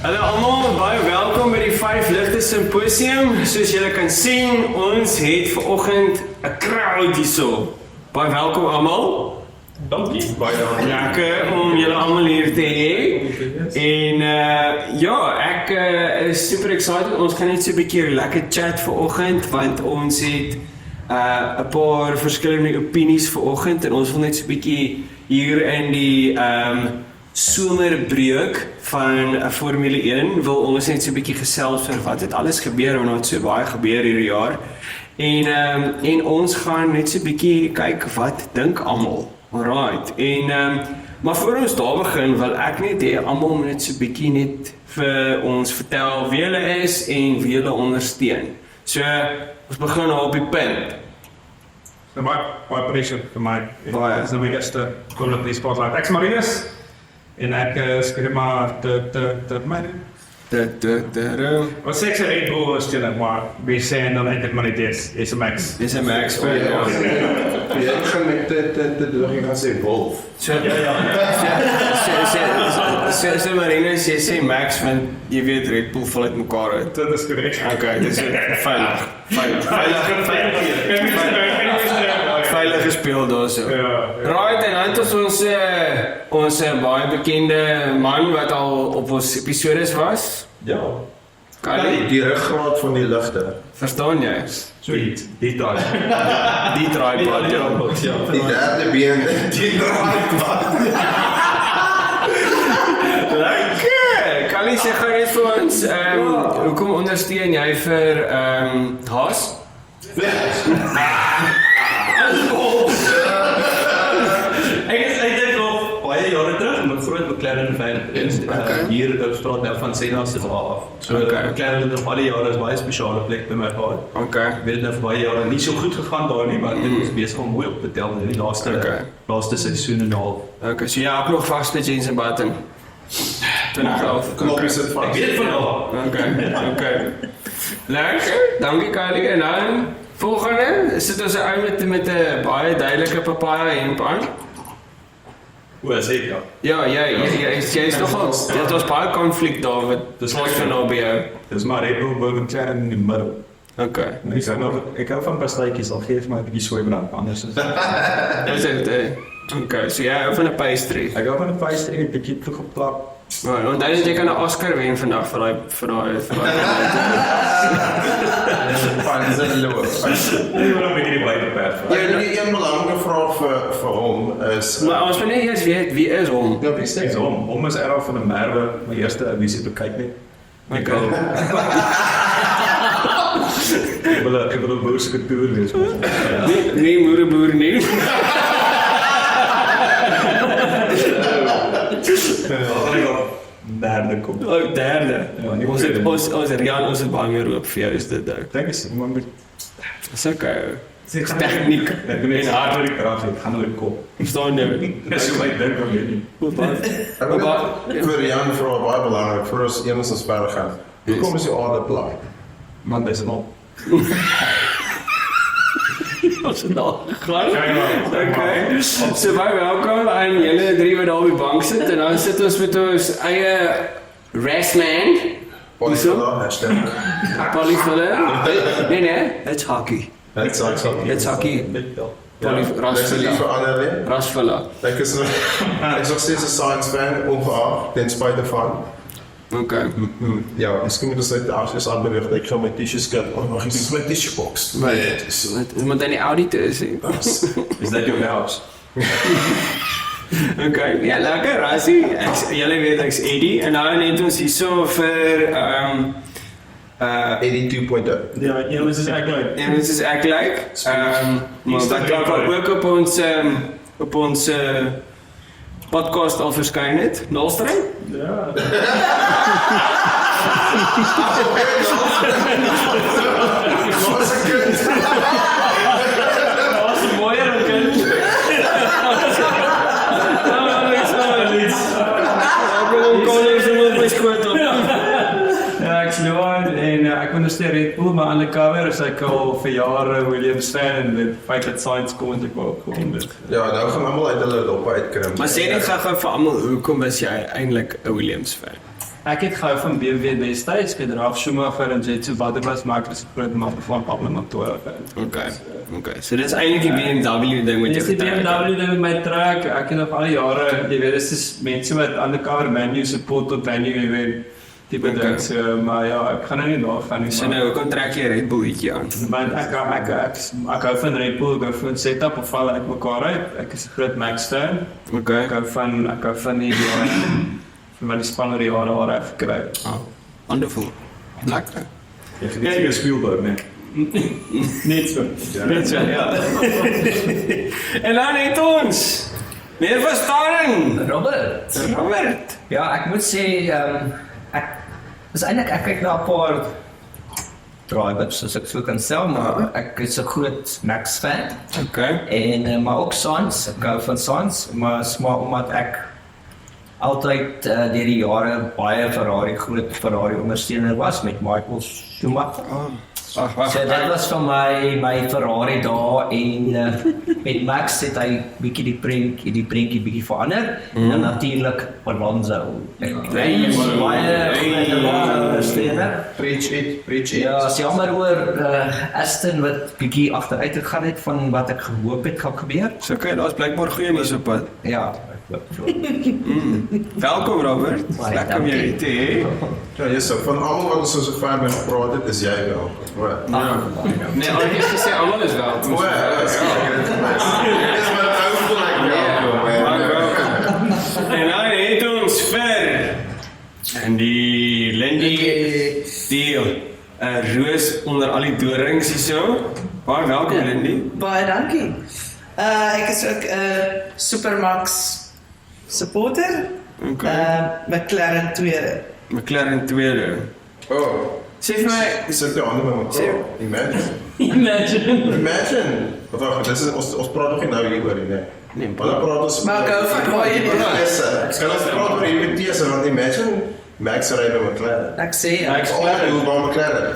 Hallo almal, baie welkom by die 5 Ligte Symposium. Soos julle kan sien, ons het vanoggend 'n crowd hierso. Baie welkom almal. Dankie, baie dankie. Lekker om julle almal hier te hê. En ja, ek is super excited. Ons gaan net so 'n bietjie lekker chat vanoggend want ons het 'n paar verskillende opinies vanoggend en ons wil net so 'n bietjie hier in die somerbreuk van Formule 1 wil ons net so 'n bietjie gesels oor wat het alles gebeur en wat so baie gebeur hierdie jaar. En ons gaan net so 'n bietjie kyk wat dink almal. Alright. Maar voor ons daar begin wil ek net hê almal moet net so 'n bietjie net vir ons vertel wie hulle is en wie hulle ondersteun. So ons begin op die punt. So baie pressure vir my. Baie. Dis nou my eerste Quality Spotlight. Ek is Marinus en ek skryf maar my wat sê Red Bull is dit maar we sê dan eintlik maar dit is 'n Max. Dis 'n Max vir Ja, ek gaan met dit gaan sê Wolf. So so Marinus, jy sê Max want jy weet Red Bull val uit mekaar uit. Dit is korrek. Okay, dis veilig. Veilig gespeel daarso. Ja. Right, en dan het ons baie bekende man wat al op ons episodes was. Ja. Kali, Die ruggraat van die ligte. verstaan jy? So dit daar. Die tripod, ja. Die derde been, die draaipad. Lekker! Kali, sê gou net vir ons, hoekom ondersteun jy vir Haas? Ek dink nog baie jare terug met groot McLaren fan hier op straat nou van Senna se af. So McLaren het nog al die jare 'n baie spesiale plek by my gehad. Okay. Ek weet nou vir baie jare nie so goed gegaan daar nie, maar dit is besig om mooi op te tel in die laaste seisoen en 'n half. Okay, so jy hou nog vas met Jenson Button. 2011. Knop is dit Ek vast. weet van haar. Okay. Lekker, dankie Kylie. En dan volgende, sit ons 'n ou met 'n baie duidelike papaya hemp aan. O, seker. Ja, jy is nogal, dit was baie konflik daar wat Dis plaas van nou by jou. Dis maar Red Bull by McLaren in die middel. Okay. Ek hou van pastrytjies, al gee vir my 'n bietjie soeibrand anders is. Dis dit. Okay, so jy hou van 'n pastry. Ek hou van 'n pastry en 'n bietjie toegeplak. Maar want dan jy kan 'n Oscar wen vandag vir daai Van sy loof. Ek wil 'n bietjie die buite perd. Ja, die een belangrike vraag vir hom is Maar ons moet net eers weet wie is hom. ja, wie sê Ek hom is erg van 'n merwe, my eerste visie bekyk net. Ek wil 'n boerse toer wees. Nee, moereboer nie. Derde kom. Oh, derde. Ja, Ons het baie meer hoop vir jou is dit nou. Dink is maar met Dis okay. Dis tegniek. ek doen net hard vir die krag, ek gaan hulle kop. Verstaan jy? Dis hoe ek dink om dit. vir Jan vra baie belangrik vir ons enigstens verder gaan. Hoekom is jou aarde bly? Man, dis nog. Ons het al gegaan. Okay. So baie welkom aan julle drie wat daar op die bank sit en dan sit ons met ons eie Restman. Polyfilla, hashtag. Polyfiller. Nee, it's hockey. That's awesome. It's hockey. Dis lief vir ander. Rasvilla. Ek is nog steeds 'n science fan, ongeag ten spyte van. Okay. Ja, miskien moet ons net afs aanbeweeg. Ek gaan my T-shirt skep. Mag ek dis my T-shirt box? Nee, dis Dit moet dan die auditor is. Is dit jou house? Okay, ja, lekker, Rassie. Julle weet ek's Eddie en nou net ons hierso vir 82.0. Ja, ons is ek like. en dit is ek like. Maar wat kan ook op ons podcast al verskyn het. Nalstreng? Ja. Wat 'n kind. Was mooier om kind. Ja, ek sien waar en ek ondersteun Red Bull, maar undercover is ek al vir jare Williams fan en dit feit dat Sainz kom en ek wou kom dit. Ja, nou gaan almal uit hulle dop uitkrim. Maar sê net gou vir almal, hoekom is jy eintlik 'n Williams fan? Ek het gehou van BMW destyds, met Ralf Schumacher en Jetson Butterworth, maar ek is groot man van Pablo Montoya. Okay. So dis eintlik die BMW ding met Dis die BMW ding met my trek, ek het nog al die jare, jy weet, dis is mense wat undercover menu support tot venue, jy weet, tipe ding, so, maar ja, ek gaan nou nie daarvan nie. So nou, kom trek jy Red Bull ietjie aan. Want ek hou van Red Bull, ek hou van setup of val uit mekaar uit. Ek is 'n groot Max fan. Okay. Ek hou van die van die spannende jare waar ek gekry. Wonderful. Lekker. Jy geniet seker Spielberg, né? Net so. Net so, ja. En dan het ons meer verstaaning. Robert. Ja, ek moet sê, ek kyk na 'n paar drivers, soos ek so kan sê, maar ek is 'n groot Max fan. Okay. En maar ook Sainz, ek hou van Sainz, maar omdat ek altyd deur die jare baie groot Ferrari ondersteuner was met Michael Schumacher. So dit was vir my Ferrari daar en met Max het hy bietjie die prentjie bietjie verander en natuurlik Alonso. Hy is baie sterker. Preach it. Ja, is jammer oor Aston wat bietjie agteruit gegaan het van wat ek gehoop het gaan gebeur. So okay, daar's blykbaar goeie nuus op pad. Ja, Welkom Robert. Baie Lekker om jou dankie. hier te hê. Ja, yes, so van almal wat ons so ver mee gepraat het, is jy wel. Nee, ek het gesê almal is welkom. Dis wat ou voel ek En dan het ons vir en die Lindy die roos onder al die dorings hierso. Baie welkom Lindy. Baie dankie. Ek is ook 'n Supermax supporter. Okay. McLaren tweede. McLaren tweede. Oh, Sê vir my, sit jy onder my Sê- Imagine. Wag, dis is ons praat nog nie nou hieroor nie. Nee, Maar dan praat ons Maar ek hou van baie nie. Ek kan ons praat oor die MTS want imagine Max ry by McLaren. Ek sê ja. Hoe by McLaren.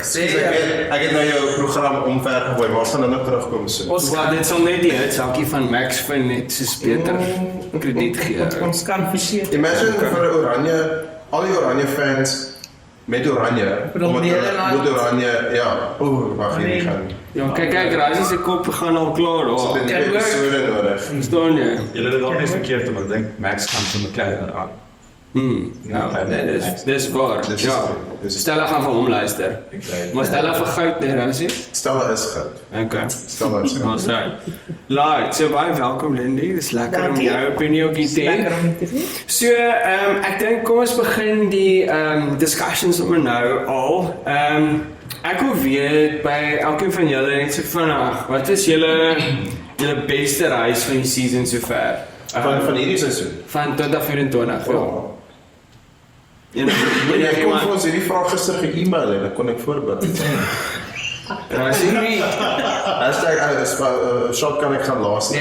Ek het nou jou program omver gegooi, maar ons gaan nou terugkom so. Wel, dit sal net die hitsakkie van Max vind net soos Peter krediet gee. Ons kan verseker. Imagine vir Oranje, al die Oranje fans met Oranje. Bedoel, Nederland. Met Oranje, ja. Wag hier gaan. Ja, kyk, Razi se kop gaan al klaar Ons daar. het net episode nodig. Verstaan jy? Julle het dalk net verkeerd, maar ek dink Max gaan vir McLaren aan. Ja, dis waar. Dit is- Ja. dit is- Stella gaan vir hom luister. Maar Stella vir goud nee, Razi. Stella is goud. Okay. Stella is goud. Ons sê. Like, so baie welkom Lindy. Dis lekker om Dankie. jou opinie ook hier te hê. Lekker om hier te sien. So, ek dink kom ons begin die discussions om nou al. Ek wil weet by elkeen van julle net so vinnig, wat is julle beste reis van die season sover? Van hierdie seisoen. Van 2024. Ja. Ja, ek kon vir ons hierdie vraag gister ge-email en dan kon ek voorberei. Razi, Shop kan ek gaan laas.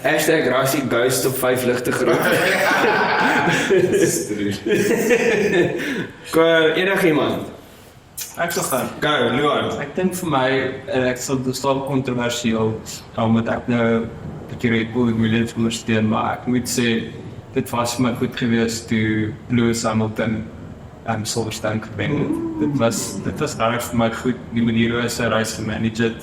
hashtag Razi Ghost op 5 ligte groep. Enigiemand? Ek sal gaan. Go, Luan. Ek dink vir my, en ek sal dis dalk kontroversieel, omdat ek nou 'n bietjie Red Bull Williams ondersteun, maar ek moet sê dit was vir my goed geweest toe Lewis Hamilton Silverstone gewen het. Dit was reg vir my goed, die manier hoe hy sy reis gemanage het.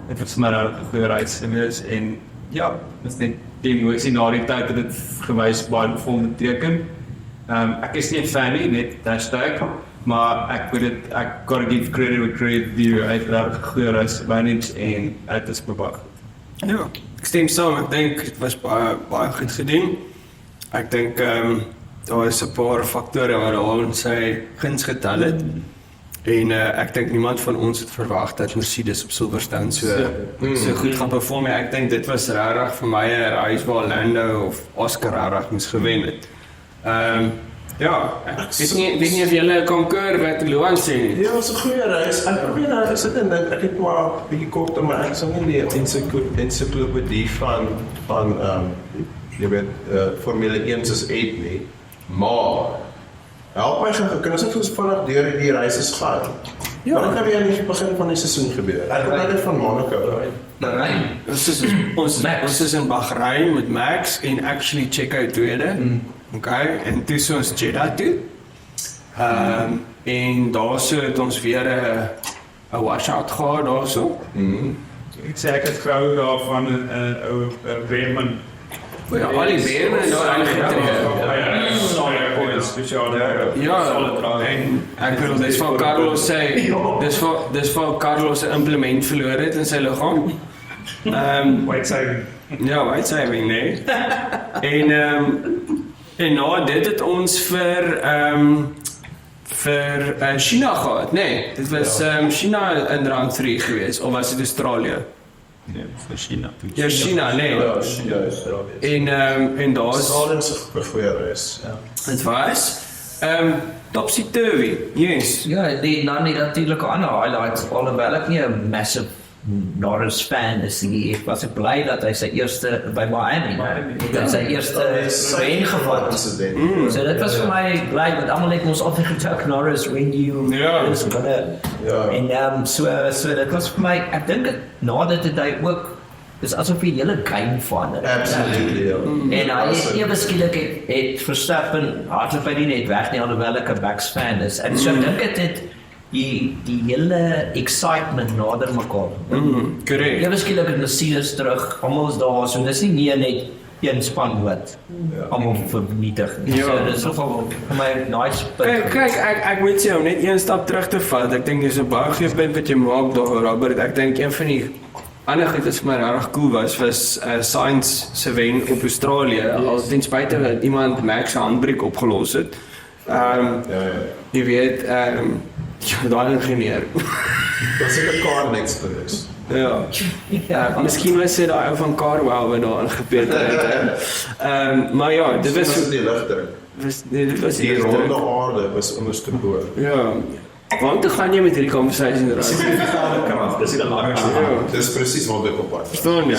Dit was vir my 'n goeie reis geweest en ja, dis net die emosie na die tyd het dit gewys baie vol beteken. Ek is nie 'n fan nie, net hashtag, maar ek gotta give credit where credit due. Hy het reg goeie reis gemanage en dit is bepaal. Ja, ek stem saam. Ek dink dit was baie goed gedoen. Ek dink daar is 'n paar faktore wat al sy guns getel het. En ek dink niemand van ons het verwag dat Mercedes op Silverstone so goed gaan perform. Ek dink dit was regtig vir my 'n reis waar Lando of Oscar regtig moes gewen het. Ja, ek weet nie of julle concur wat Luan sê nie. Ja, was 'n goeie reis. Ek probeer nou sit en dink ek het maar 'n bietjie kort maar ek sou nie die ensiklopedie van jy weet Formule 1 soos 8 nie. Maar help my kan ons net ons vinnig deur die reise gaan. Ja, wat het aan die begin van die seisoen gebeur? Ek kom net van Monaco. Ons is in Bahrein met Max en actually check out tweede. Okay, en toe is ons Jeddah toe. En daarso het ons weer 'n washout gehad daarso. Ek sê ek het gehou daarvan 'n ou Bremen. Ja, al die Bremen daar aangetree. Spesiale En ek bedoel, dis waar Carlos sê, dis waar Carlos 'n implement verloor het in sy liggaam. white saving. Ja, white saving, nee. En na dit het ons vir China gehad, nee. Dit was China in round 3 gewees, of was dit Australië? Nee, vir China. Ja, China, nee. Ja, China is En daar's Stalin se goeie reis. dit was topsy-turvy. Yes. Ja, dan die natuurlike ander highlights, alhoewel ek nie 'n massive Norris fan is nie. Ek was bly dat hy sy eerste by Miami, dat sy eerste wen gevat. So dit was vir my bly, want almal het ons altyd getak Norris when you Ja. is binne. Ja. En so dit was vir my, ek dink na dit het hy ook, dis asof hy hele game van het. Absolutely, ja. En hy het ewe skielik het Verstappen hardloop hy nie net weg nie, alhoewel ek 'n Max fan is. En so ek dink dit die hele excitement nader mekaar. Correct. Ewe skielik het Mercedes terug, almal is daar, so dis nie meer net een span wat almal vernietig nie. Ja. So dis nogal vir my nice punt. Kyk, ek moet sê om net een stap terug te vat. Ek dink dis 'n baie goeie punt wat jy maak daar, Robert. Ek dink een van die ander goed wat vir my regtig cool was Sainz se wen op Australië. Al ten spyte dat iemand Max se handbrake opgelos het. Jy weet, ja, daai ingenieur. Dat is 'n car next geweest. Ja. Miskien was dit daai ou van Carwell wat daar ingepeter het. Maar ja, dit Dit was was die ligdruk. dit was Die ronde aarde was onderste bo. Ja. Waarom toe gaan jy met hierdie conversation eruit? Dis die belangrikste. Ja. Dis presies wat ek op pad. Verstaan jy?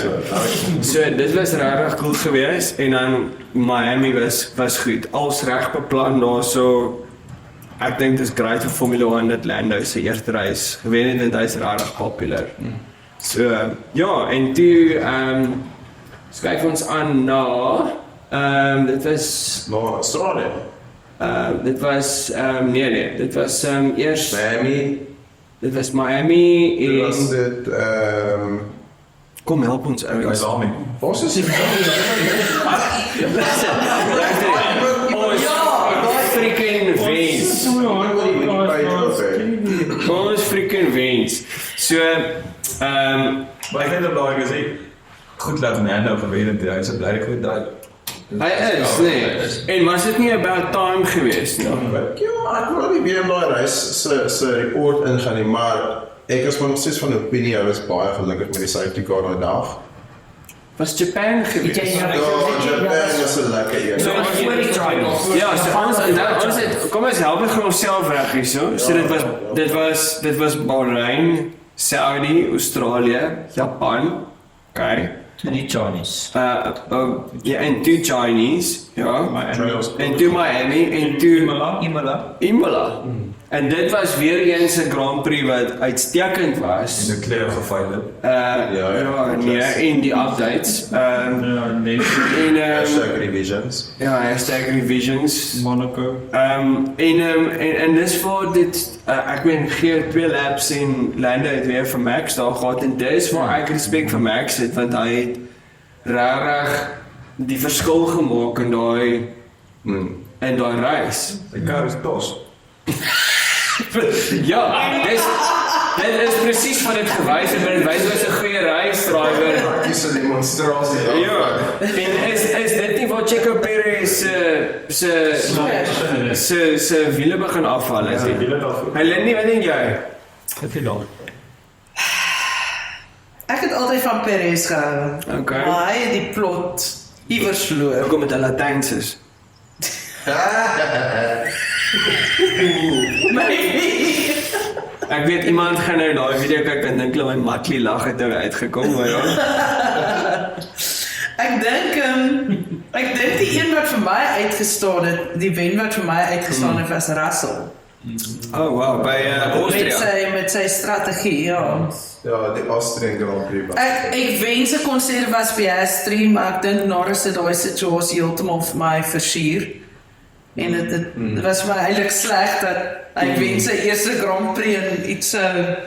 So dit was regtig cool geweest en dan Miami was goed. Als reg beplan daarso. Ek dink dit is great vir Formula 1 dat Lando se eerste reis gewen het en hy's regtig populêr. So ja, en toe skryf ons aan na dit was Maar Australië, dit was nee, dit was eers Miami, dit was Miami dit was en dit kom help ons ouens. ons is die Freaking wens. Ons freaking wens. So Maar ek het op daai gesê, goed laat Nando gewen het, hy is bly goed daai. hy is nee. En was dit nie about time geweest nie? Ja, ek wil nie weer in daai reis se report ingaan nie, maar ek is nog steeds van opinie hy was baie gelukkig met die safety car daai dag. Was Japan geweest? Ja, Japan was 'n lekker een. So ja, so ons het kom ons help net onsself reg hierso. So dit was Bahrain, Saudi, Australië, Japan. Okay. Die Chinese. Ja, en toe Chinese, ja. En toe Miami en toe Imola. En dit was weer eens 'n Grand Prix wat uitstekend was. Die klere gefaal het. Ja, nee, en die updates. En Revisions. ja, #revisions. Monaco. En dis vir dit ek meen gee 2 laps en Lando het weer vir Max daar gehad en dis waar ek respek vir Max het want hy het regtig die verskil gemaak in daai reis. Die kar is tos. Ja, dit is presies wat dit gewys het, maar dit wys was 'n goeie race-driver. Dis 'n demonstrasie. Ja, en is dit nie waar Checo Perez se wiele begin afval is nie? Hy lê nie, wat dink jy? Ek het altyd van Perez gehou. Okay. Maar hy het die plot iewers verloor. Kom met 'n Latynses. Ek weet iemand gaan nou daai video kyk en dink hulle my Matli lag het nou uitgekom, maar ja. Ek dink die een wat vir my uitgestaan het, die wen wat vir my uitgestaan het was Russell. Oh wow, by Austria. Met sy strategie, ja. Ja, die Austrian Grand Prix. Ek wens ek kon sê dit was Piastri, maar ek dink Norris het daai situasie heeltemal vir my versier. En dit was vir my eintlik sleg dat hy wen sy eerste Grand Prix en iets so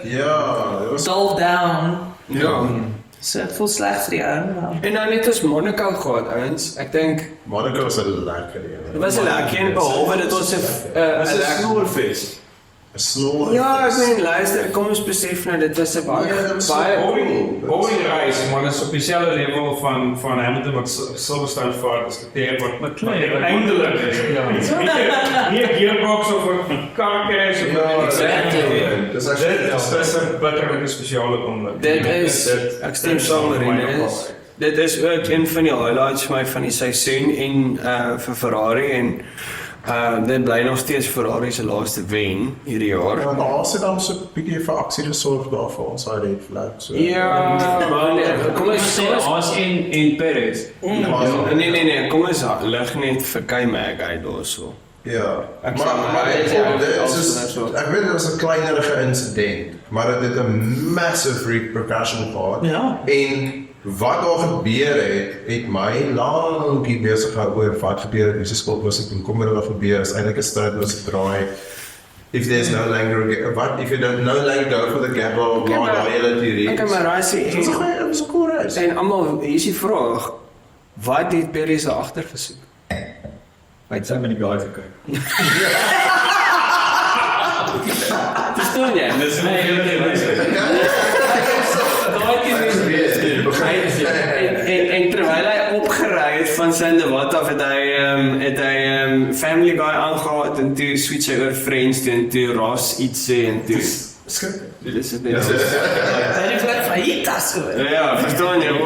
Ja, dit was dull down. Ja. So dit voel sleg vir die ou. En nou net ons Monaco gehad, ouens. Ek dink Monaco was 'n lekker dit een. was 'n lekker een behalwe dit ons 'n Dis 'n snoerfees. 'n Snor. Ja, ek meen luister, kom ons besef nou dit was 'n baie Ja, dit was baie Boeing reis, maar dit is op dieselfde level van Hamilton wat Silverstone vaart as die airport. Maar klein, eindelijk. Nie 'n gearbox of 'n car crash of Ja, exactly. Dis actually Dit is 'n bitterlike spesiale oomblik. Dit is ek stem saam met Rinus. Dit is ook een van die highlights vir my van die seisoen en vir Ferrari en dit bly nog steeds Ferrari se laaste wen hierdie jaar. Ja, daar sit dan so 'n bietjie vir aksie gesorg daar vir ons uit red flag. So. Ja, maar nee, kom ons sê Haas en Perez. nee, kom ons lig net vir K-Mag uit daarso. Ja, Ek maar sal- maar hy is dit alles is so. ek weet dit was 'n kleinerige insident, maar dit het 'n massive repercussion gehad. Ja. En wat daar gebeur het my lank besig gehou oor wat gebeur het, dis skop was ek en kom er wat gebeur is eintlik 'n strydloose draai. If there's no longer what if you don't no longer go for the gap of Okay, maar- daai hele teorie. Ek maar raai sê Dit was 'n cool race. en almal hier is die vraag, wat het Perez se agter gesoek? Hy het saam met die guys gekyk. Verstaan jy? Dis nie En terwyl hy opgery het van Sandewat af het hy Family Guy aangehaat en toe switch hy oor Friends toe en toe Ross iets sê en toe dit is dit net. Hy het net faillitas gewees. Ja, verstaan jy? Ek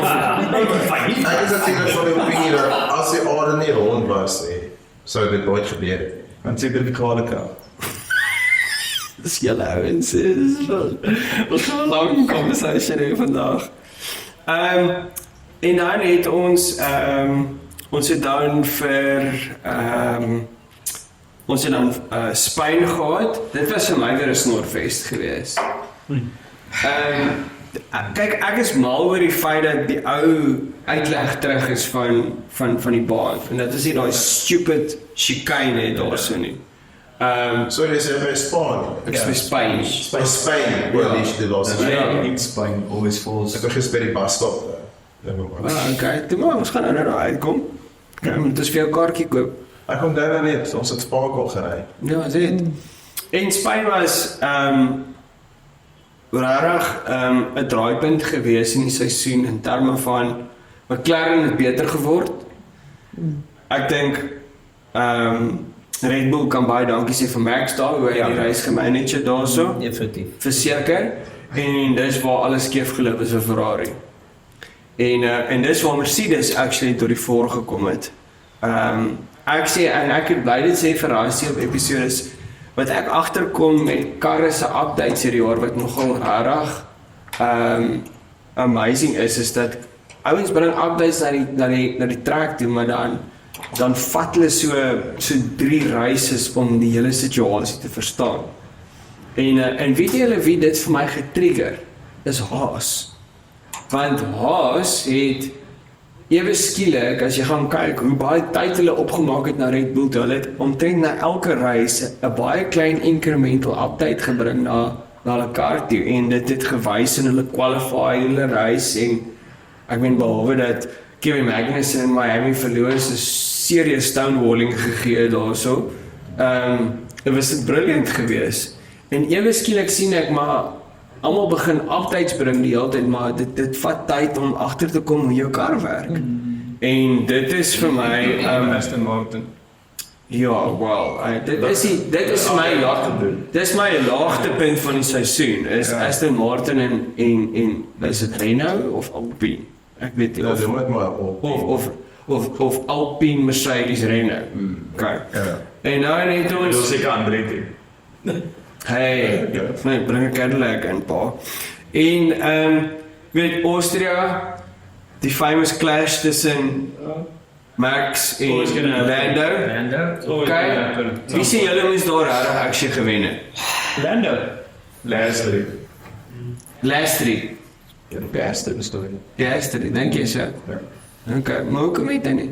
is natuurlik van die opinie dat as die aarde nie rond was sou dit nooit gebeur het. Want sertifikate kan. Dis julle ouens. Wat 'n lang conversation hier vandag. En dan het ons het dan vir ons het dan Spanje gehad. Dit was vir my weer 'n snorfest geweest. Kyk, ek is mal oor die feit dat die ou uitleg terug is van die baan. En dit is nie daai stupid chicane het daarso nie. So jy sê by Spanje. Ek is by Spanje. By Spain, where Ja. die laaste Ja, in Spain always falls. Ek begin by die busstop. Okay, toe maar ons gaan nou daar uitkom. Dit is vir jou kaartjie koop. Ek kom daar net, ons het Spakel gery. Ja, dis dit. En Spanje was regtig 'n draaipunt gewees in die seisoen in terme van McLaren het beter geword. Ek dink Red Bull kan baie dankie sê vir Max daar hoe hy die reis gemanage het daarso. Definitief. Verseker. En dis waar alles skeef geloop is vir Ferrari. En dis waar Mercedes actually tot die voor gekom het. Ek sê en ek het bly dit sê vir rasie op episodes wat ek agterkom met karre se updates hierdie jaar wat nogal regtig amazing is dat ouens bring updates na die track toe, maar dan vat hulle so 3 races om die hele situasie te verstaan. En weet julle wie dit vir my getrigger? Is Haas. Want Haas het ewe skielik as jy gaan kyk hoe baie tyd hulle opgemaak het na Red Bull, hulle het omtrent na elke race 'n baie klein incremental update gebring na hulle kar toe en dit het gewys in hulle qualify, hulle race en ek meen behalwe dat Kevin Magnussen in Miami verloor is 'n serious stonewalling gegee daarso. Dit was brilliant geweest. En ewe skielik sien ek maar almal begin updates bring die hele tyd, maar dit vat tyd om agter te kom hoe jou kar werk. En dit is vir my Aston Martin. ja, wel, dit is my laagtepunt van die seisoen is Aston Martin en is dit Renault of Alpine? Ek weet nie Ja, dit moet maar op. of Alpine Mercedes Renault. Okay. En nou net Dit ons was seker Andretti. hey, nee, bring 'n Cadillac in pa. En weet Austria, die famous clash tussen Max en Lando. Okay. Wie sê julle moes daar regtig aksie gewen het? Lando. Lastly. Lastry. Ja, die beste bestorie. Lastry, dink jy so? Okay, maar hoekom het hy nie?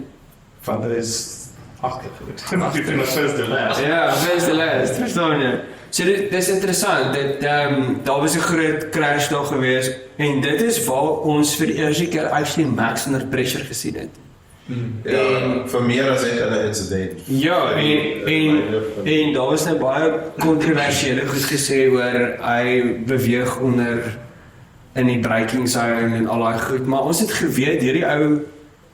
Want dit is Dit is first the last. Ja, first the last, verstaan jy? So dit is interessant, daar was 'n groot crash daar gewees, en dit is waar ons vir die eerste keer actually Max under pressure gesien het. Ja, vir meer as net 'n incident. Ja, en daar was nou baie kontroversiële goed gesê oor hy beweeg onder in die braking zone en al daai goed, maar ons het geweet hierdie ou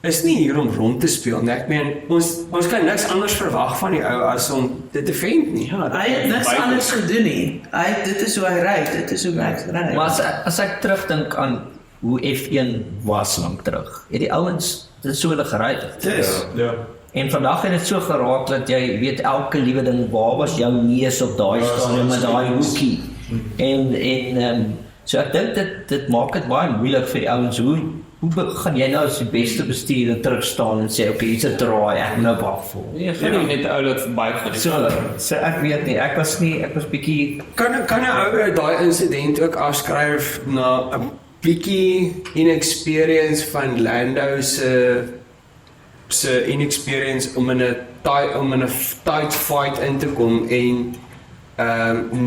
is nie hier om rond te speel nie. Ek meen, ons kan niks anders verwag van die ou as om dit te vent nie. Ja, Hy het niks anders gedoen nie. Dit is hoe hy ry, dit is hoe Max ry. Maar as ek terugdink aan hoe F1 was lank terug, het die ouens dit so hulle gery het. Dis. Ja. En vandag het dit so geraak dat jy weet elke liewe ding, waar was jou neus op daai stadium met daai hoekie. En so ek dink dit maak dit baie moeilik vir die ouens. Hoe gaan jy nou as die beste bestuurder terug staan en sê okay, hier's 'n draai, ek moet nou wag vir. Jy gaan nie net ou laat verbygaan. So ek weet nie, ek was bietjie Kan 'n ou daai insident ook afskryf na 'n bietjie inexperience van Lando se inexperience om in 'n tight fight in te kom en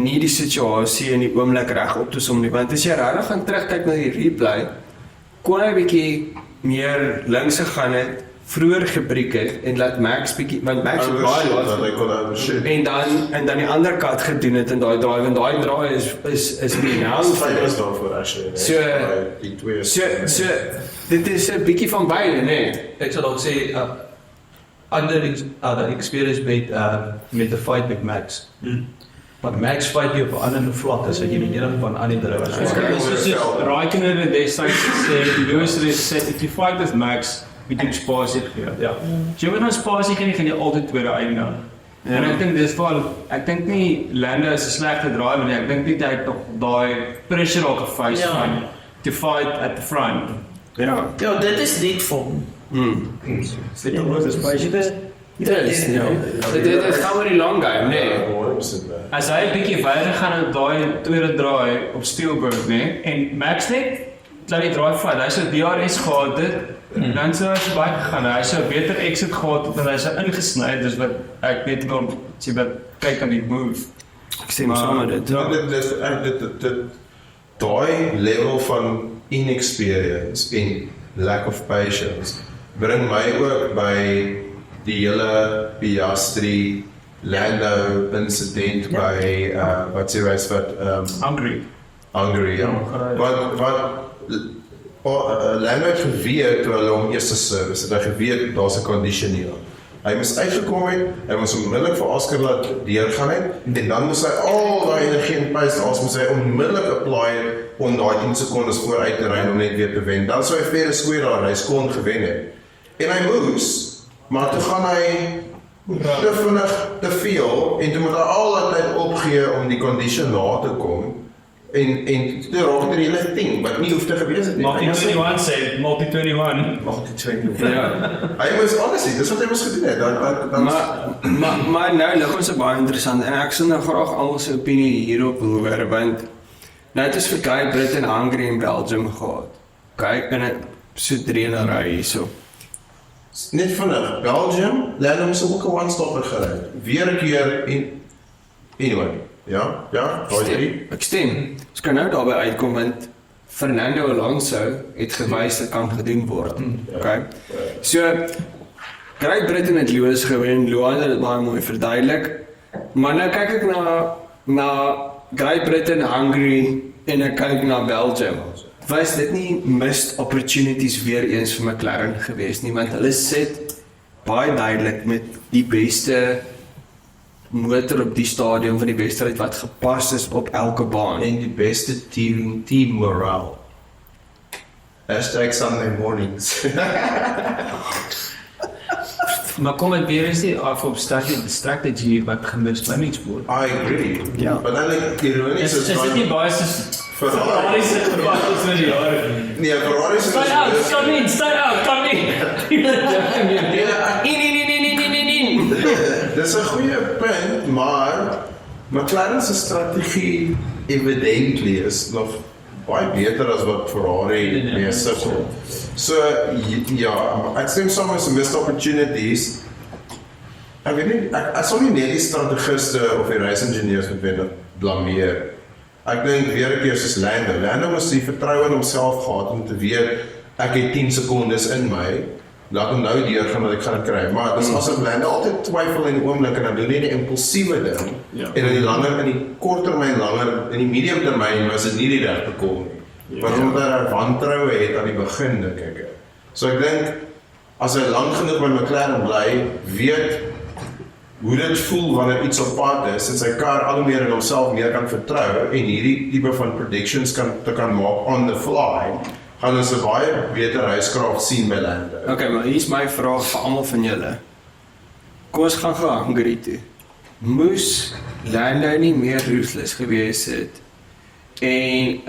nie die situasie in die oomblik reg op te som nie, want as jy regtig gaan terugkyk na die replay, kon hy bietjie meer links gegaan het, vroeër gebreek het en laat Max bietjie, want Max het baie Dat hy kon overshoot. en dan die ander kant gedoen het in daai draai, want daai draai is renowned vir Famous daarvoor actually. Die twee is So dit is 'n bietjie van beide, nee. Ek sal ook sê ander experience met the fight met Max. Want Max fight jy op 'n ander vlak as wat jy met enige van ander drywers. Raikkonen het destyds gesê, Lewis sê, if you fight with Max, moet jy spasie gee. Ja. As jy met nou spasie gee, gaan jy altyd tweede eindig. En ek dink dis val, ek dink nie Lando is 'n slegte driver nie, ek dink nie hy het nog daai pressure al geface Ja. van to fight at the front. Ja. Ja, dit is dit vir hom. Sit jy moet spasie dis. Dis, ja. Dit gaan oor die long game, nee. As hy 'n bietjie verder gaan op daai tweede draai op Spielberg, nee, en Max net laat die draai vat. Hy sou DRS gehad het, dan sou hy baie gegaan. Hy sou beter exit gehad het en hy sou ingesny, dis wat ek net kon sê wat kyk aan die move. Ek stem saam met dit. Dit daai level van inexperience en lack of patience bring my ook by die hele Piastri Lando incident by wat sê race wat Hungary, ja. Lando het geweet toe hulle hom eerste service, het hy geweet daar's 'n condition hier. Hy moes uitgekom het, hy moes onmiddellik vir Oscar laat deurgaan het, en dan moes hy al daai energie en pace daar's moes hy onmiddellik apply het om daai 10 sekondes vooruit te ry om net weer te wen. Dan sou hy fair and square daar, hy kon gewen het. En hy moes, maar toe gaan hy te vinnig te veel, en toe moet hy al die tyd opgee om die condition na te kom, en toe raak dit die hele ding, wat nie hoef te gewees het nie. Multi-21 sê, multi-21. Ja. Hy moes honestly, dis wat hy moes gedoen het. Maar nou lig ons 'n baie interessant en ek sal nou graag almal se opinie hierop wil hoor, want nou het ons vir Great Britain, Hungary en Belgium gehad. Kyk, en dit so 3 na ry hierso. Net vinnig, Belgium, Lando moes ook 'n one-stopper gery. Weer 'n keer en anyway, ja, daai drie. Ek stem. Ons kan nou daarby uitkom want Fernando Alonso het gewys dit kan gedoen word. Okay. So Great Britain het Lewis gewen, Luan het dit baie mooi verduidelik. Maar nou kyk ek na Great Britain, Hungary en ek kyk na Belgium. Was dit nie missed opportunities weer eens vir McLaren geweest nie, want hulle sit baie duidelik met die beste motor op die stadium van die wedstryd wat gepas is op elke baan. En die beste team morale. #Sunday mornings. Maar kom ek weer is nie af op strategy wat gemis by niks word. I agree. Ja. But then ironies Is dit nie baie soos Ferrari se gepas is in die jare? Nee, Ferrari is Start out, come in. Dis 'n goeie punt, maar McLaren se strategie evidently is nog baie beter as wat Ferrari mee sukkel. So ja, ek stem saam met some missed opportunities. Ek weet nie, ek sal nie net die strategiste of die reisingenieurs moet blameer. Ek dink weer 'n keer soos Lando moes die vertroue in homself gehad om te weet, ek het 10 sekondes in my, laat hom nou deurgaan dat ek gaan dit kry. Maar dis asof Lando altyd twyfel in die oomblik en dan doen hy die impulsiewe ding. Ja. En in die korttermyn langer, in die mediumtermyn was dit nie die regte call nie. Want omdat hy wantroue het aan die begin, dink ek. So ek dink, as hy lank genoeg by McLaren bly, weet hoe dit voel wanneer iets op pad is, en sy kar al hoe meer in homself meer kan vertrou, en hierdie tipe van predictions kan maak on the fly, gaan ons 'n baie beter racecraft sien by Lando. Okay, maar hier is my vraag vir almal van julle. Kom ons gaan Hungary toe. Moes Lando nie meer ruthless gewees het en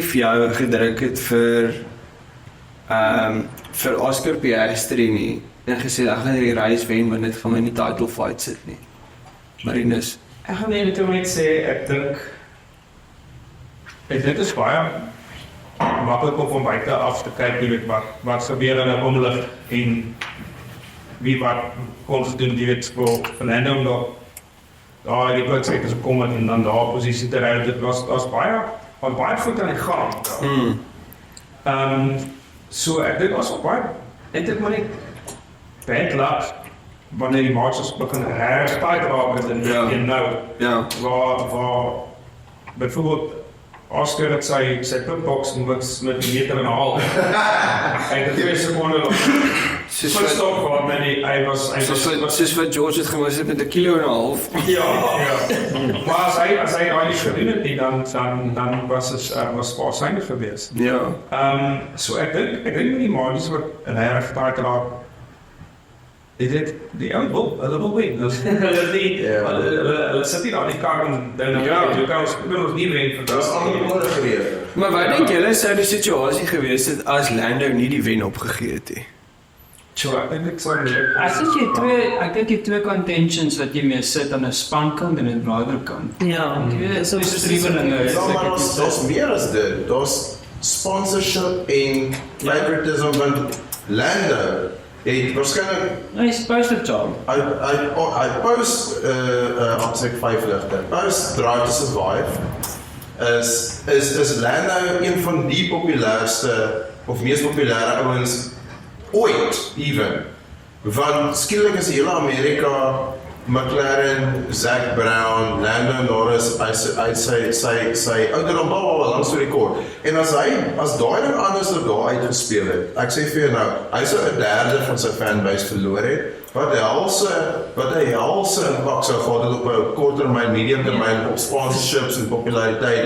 F jou gedruk het vir Oscar Piastri nie en gesê ek gaan hierdie race wen want dit gaan my nie title fight sit nie. Marinus. Ek gaan net sê, ek dink dit is baie maklik om van buite af te kyk, jy weet wat gebeur in 'n oomblik en wie wat kon doen, jy weet, vir Fernando daar die plek is gekom en dan daar posisie te ry, dit was baie goed aan die gang. So ek dink was baie, ek dink maar net bad luck wanneer die marches begin tight raak en nou, waar byvoorbeeld Oscar het sy pitbox met 'n meter en 'n half. En dit 2 sekonde nog. Soos stop gehad met die hy was soos wat George het gemis het met 1,5 kilo. Ja. Maar as hy daai gedoen het nie, dan was waarskynlik geweest. Ja. So ek dink met die marges wat regtig tight raak. Dit die ou wil wen. Hulle sit hier aan die kar en dan jy kan ons nie wen vir Dat is allemaal nodig geweest. Maar wat dink julle sou die situasie gewees het as Lando nie die wen opgegee het nie? ek dink ek sou Ek dink jy twee contentions wat jy mee sit aan 'n spankant en 'n driverkant. Ja. So strewelinge is Ja, maar ek daar's meer as dit. Daar's sponsorship en favoritism, want Lando het waarskynlik Hy's poster job. hy post opsek 5 ligte. Post Drive to Survive is Lando een van die populairste of mees populêre ouens ooit even. Want skielik is hele Amerika, McLaren, Zac Brown, Lando Norris, sy ouderdom bal langs die rekord. En as daai ding anders daar uitgespeel het, ek sê vir jou nou, hy sou 1/3 van sy fanbase verloor het, wat hy helse impak sou gehad het op 'n korttermyn, mediumtermyn, op sponsorships en populariteit.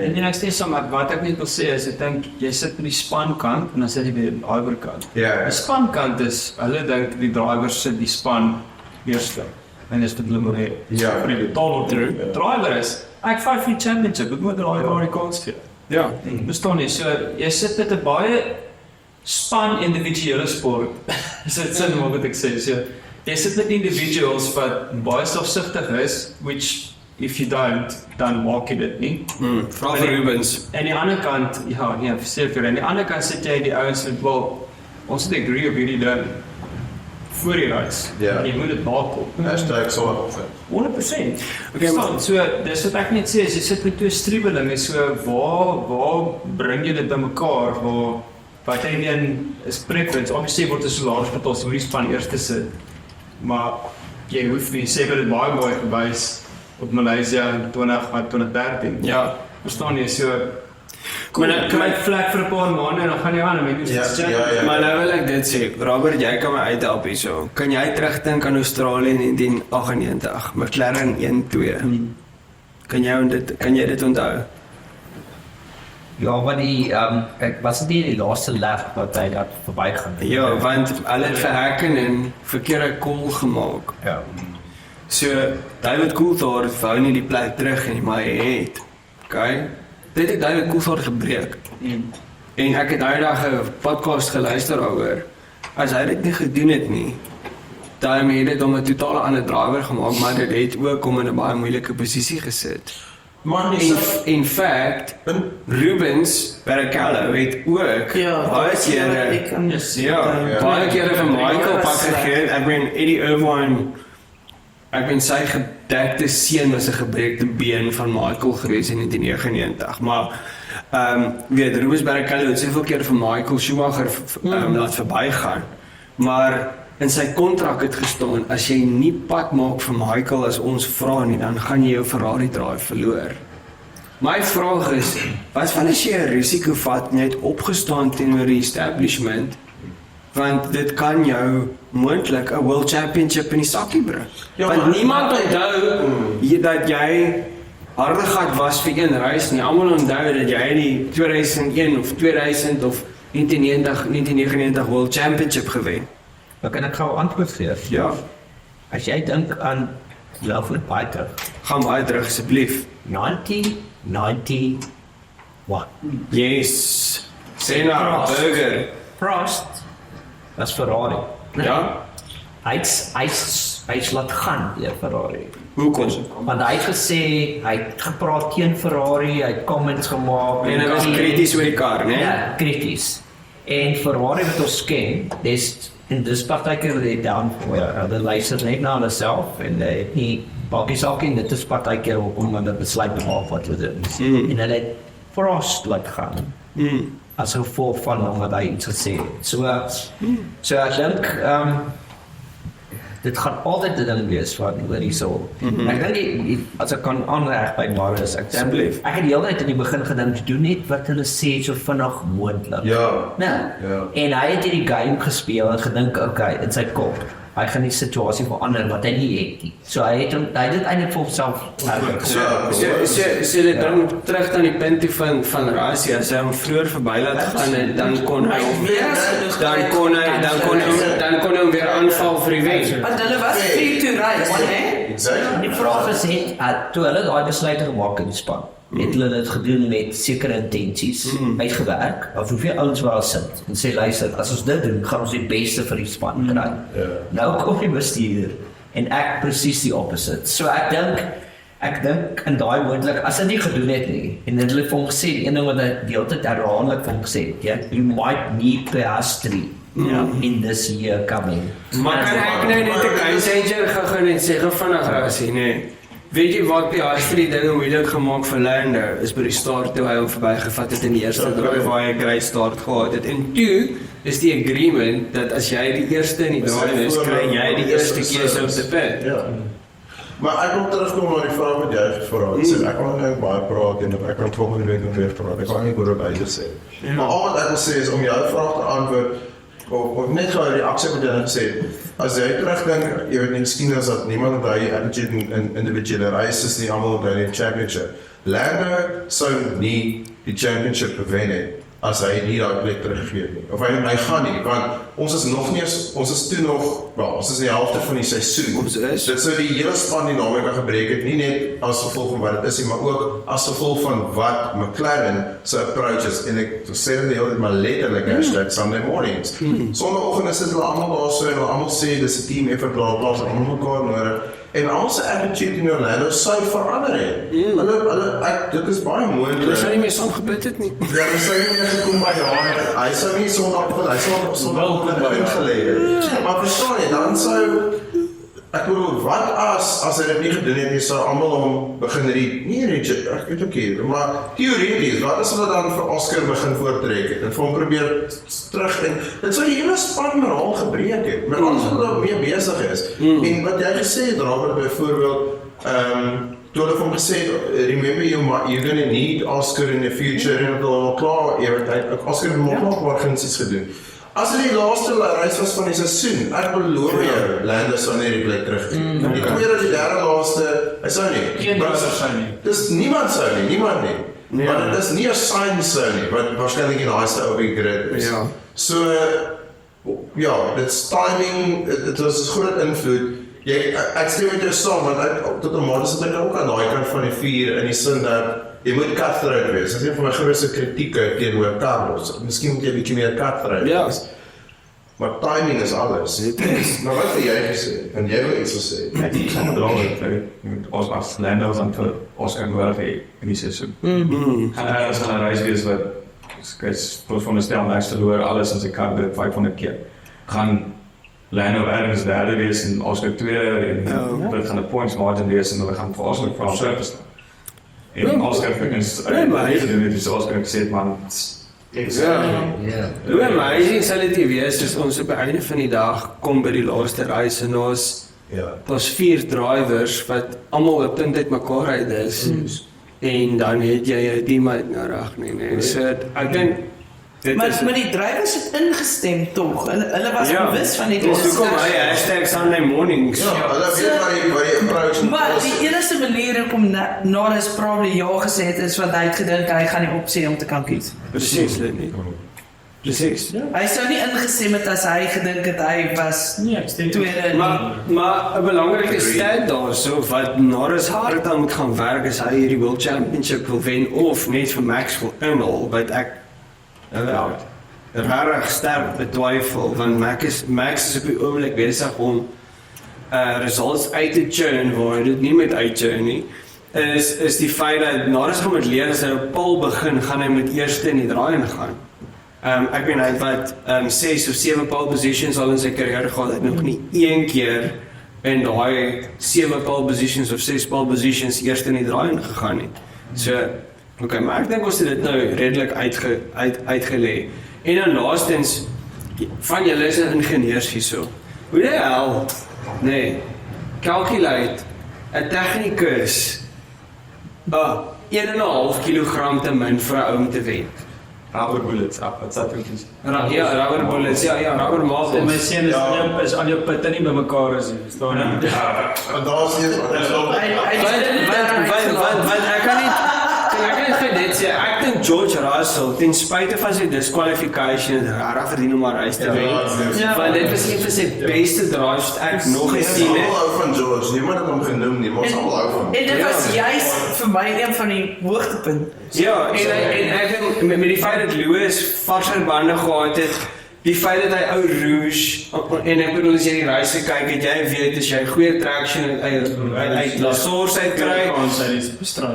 En die nekste is wat ek net wil sê is, ek dink jy sit by die spankant en dan sit jy by die driverkant. Ja. Die spankant is, hulle dink die driver sit die span eerste. En is dit hulle moet hê. Ja. Vir die driver is, ek fight vir die championship, ek moet die kans gee. Ja. Verstaan nie, so jy sit met 'n baie span individuele sport. So dit sin wat ek sê, so jy sit met individuals wat baie selfsugtig is, which if you don't, dan maak jy dit nie. Vra vir Rubens. En die ander kant, ja, nee, verseker, en die ander kant sit jy die ouens met, wel, ons het agree op hierdie ding voor die reis. Ja. Jy moet dit nakom. #solid. 100%. Okay, Verstaan, so dis wat ek net sê, as jy sit met twee strewelinge, so waar bring jy dit bymekaar, wat hy een is preference, obviously word 'n salaris betaal, so die span eers te sit, maar jy hoef nie, sê dit baie mooi gewys op Malaysia in 2013. Ja. Verstaan jy, so Maar nou- kom my vlek vir 'n paar maande en dan gaan jy aan en jy doen Ja. Maar nou wil ek dit sê, Robert, jy kan my uithelp hierso. Kan jy terugdink aan Australië in 1998, McLaren 1-2? Kan jy dit onthou? Ja, maar ek was dit die laaste lap wat hy dat verbygaan. Ja, want hulle het vir Häkkinen verkeerde call gemaak. Ja. So David Coulthard wou nie die plek terug nie, maar hy het. Okay? Dit het David Coulthard gebreek. En ek het daai dag 'n podcast geluister daaroor. As hy dit nie gedoen het nie, dan het dit hom 'n totale ander driver gemaak, maar dit het ook hom in 'n baie moeilike posisie gesit. Maar In fact, Rubens Barrichello het ook baie kere baie kere van Michael pak gegee. Ek meen Eddie Irvine, ek meen sy gedekte seun was 'n gebreekte been van Michael gewees in 1999, maar weet Rubens Barrichello het soveel keer vir Michael Schumacher laat verbygaan, maar in sy kontrak het gestaan, as jy nie pad maak vir Michael as ons vra nie, dan gaan jy jou Ferrari drive verloor. My vraag is, wat van as jy 'n risiko vat en jy het opgestaan teenoor die establishment, want dit kan jou moontlik 'n World Championship in die sakkie bring. Want niemand onthou dat jy harde gat was vir een reis nie. Almal onthou dat jy die 2001 of 2000 of 1999 World Championship gewen. Maar kan ek gou antwoord gee? Ja. As jy dink aan Wilfred Pieter, Gaan baie terug asseblief. 1991. Yes. Senna, Burger. Prost. That's Ferrari. Ja. Hy's laat gaan deur Ferrari. Hoekom? Want hy het gesê, hy het gepraat teen Ferrari, hy het comments gemaak. En hy was krities oor die kar, né? Ja, krities. En Ferrari wat ons ken, dis partykeer die downfall. Hulle luister net na hulle self en hulle het nie bakkies ook in dit is partykeer om hulle besluit te maak wat hulle doen. En hulle het Frost laat gaan. As gevolg van wat hy iets gesê het. So ek dink dit gaan altyd 'n ding wees wat oor hierso. Ek dink as ek kan aanreg by Marius, ek het die hele tyd in die begin gedink doen net wat hulle sê so vinnig moontlik. Ja. En hy het hierdie game gespeel en gedink okay, in sy kop. Hy gaan die situasie verander wat hy nie het nie. So hy het dit eintlik vir homself So dit dan terug aan die punt toe van Rassie, as hy hom vroeër verby laat gaan en dan kon hy hom weer aanval vir die wen. Want hulle was free to race, hè? Exactly. Die vraag is toe hulle daai besluit gemaak in die span, het hulle dit gedoen met sekere intensies, uitgewerk, of hoeveel ouens waar sit, en sê luister, as ons dit doen, gaan ons die beste vir die span kry. Nou kom die bestuurder, en ek presies die opposite. So ek dink in daai moontlik, as hy nie gedoen het nie, en hulle het vir hom gesê, die een ding wat hy die hele tyd herhaaldelik vir hom gesê, you might need Piastri in this year coming. Maar kan ek nou net 'n game changer gaan en sê vinnig Rassie, nee. Weet jy wat Piastri dinge moeilik gemaak vir Lando is by die start toe hy hom verbygevat het in die eerste draai waar hy 'n great start gehad het. En toe is die agreement dat as jy die eerste in die draai is, kry jy die eerste keuse op die pit. Ja. Maar ek wil terugkom na die vraag wat jy gevra het. Ek kan nou baie praat en ek kan volgende week nog weer praat. Ek kan nie oor baie sê. Maar al wat ek wil sê is om jou vraag te antwoord of net gou 'n reaksie wat jy net gesê. As jy terugdink, jy weet nie miskien is dat niemand onthou die attitude in individuele races nie, almal onthou die championship. Lando sou nie die championship gewen het as hy nie daai plek teruggegee het nie. Of hy gaan nie, want ons is nog nie ons is toe nog, ons is in die helfte van die seisoen. Dit sou die hele span dinamika gebreek het, nie net as gevolg van wat dit is nie, maar ook as gevolg van wat McLaren se approach is. En ek sê dit die hele tyd maar letterlik Sunday mornings. Sondagoggend sit hulle almal daar so en hulle almal sê dis 'n team effort bla bla, ons almal mekaar nodig. En al sy attitude in Orlando sou verander het. Dit is baie moontlik. Hulle sou nie meer saam gebid het nie. Ja, hulle sou nie meer gekom by Johan. Hy sou nie Sondag ingelê het. Maar verstaan jy, dan sou ek bedoel, wat as hy dit nie gedoen het nie, sou almal hom begin ek weet ook maar teoreties, wat as hulle dan vir Oscar begin voortrek het en vir hom probeer terug en dit sou die hele span moraal gebreek het, met alles wat hulle mee besig is. En wat jy gesê het, Robert, byvoorbeeld, toe hulle vir hom gesê, remember you're gonna need Oscar in the future, en het al klaar, Oscar het nog maar gunsies gedoen. As dit die laaste reis was van die seisoen, ek beloof jou, Lando sou nie die plek terug doen. Die tweede, die derde laaste, hy sou nie. Dis niemand sou nie, niemand nie. Maar dit is nie 'n sign sou nie, wat waarskynlik die laaste ou die grid is. So, ja, dit's timing, dit was 'n groot invloed. Ek stem met jou saam, want tot 'n mate sit ek ook aan daai kant van die vuur in die sin dat jy moet cutthroat wees. Dit is een van my grootste kritieke teenoor Carlos. Miskien moet jy 'n bietjie meer cutthroat wees. Maar timing is alles. Maar wat het jy gesê? En jy wil iets gesê? Ek dink sommer ons as landers dan vir ons kan wel hê in die seisoen. Gaan ons gaan reis wees wat is van die stel niks verloor alles as ek kan dit 500 keer. Gaan Lando ergens derde wees en Oscar tweede en dit gaan 'n points margin wees en hulle gaan vir Oscar van surface. En Oscar fikkens dit is Oscar gesê man. Hoe amazing sal dit wees as ons op die einde van die dag kom by die laaste reis en ons 4 drivers wat almal op tyd uitmekaar uit is en dan het jy 'n teammate nodig nee. So ek dink Maar die drywers het ingestem tog. Hulle was bewus van die dis hoekom hy #Sunday mornings. Ja, hulle weet waar die approach Maar die enigste manier hoekom Norris probably ja gesê het is want hy het gedink hy gaan die opsie om te kan kies. Presies dit nie. Presies. Hy sou nie ingestem het as hy gedink het hy was tweede. Maar 'n belangrike stat daarso wat Norris hard aan moet gaan werk is hy hierdie World Championship wil wen of net vir Max wil inhal wat ek rarig sterk betwyfel want Max is op die oomblik besig om results uit te churn waar hy dit nie met uitchurn nie is die feit dat Norris gaan met leer as hy op pole begin gaan hy met eerste in die draai ingaan. Ek weet hy wat 6 of 7 pole positions al in sy carrière gehad het nog nie een keer in daai 7 pole positions of 6 pole positions eerste in die draai ingegaan nie. So okay, maar ek dink ons het dit nou redelik uitgelê. En dan laastens van julle is ingenieurs hierso. Hoe die hel? Nee. Calculate 'n tegnikus 1,5 kilogram te min vir 'n ou om te wen. Rubber bullets, wat sê jy? Rubber bullets, rubber marbles. My sien is aan jou putte nie bymekaar is nie, verstaan jy? En daar's hier Want ek kan nie vir dit sê, ek dink George Russell, ten spyte van sy disqualification, het rarig verdien om maar reis te wen. Want dit was een van sy beste drives ek nog gesien het. Ons hou van George, niemand het hom genoem nie, maar ons almal hou van hom. En dit was juist vir my een van die hoogtepunte. Ja, en ek dink met die feit dat Lewis varser bande gehad het, die feit dat hy ou Rouge, en ek bedoel as jy die reis gekyk het, jy weet as jy goeie traction uit La Source uit kry,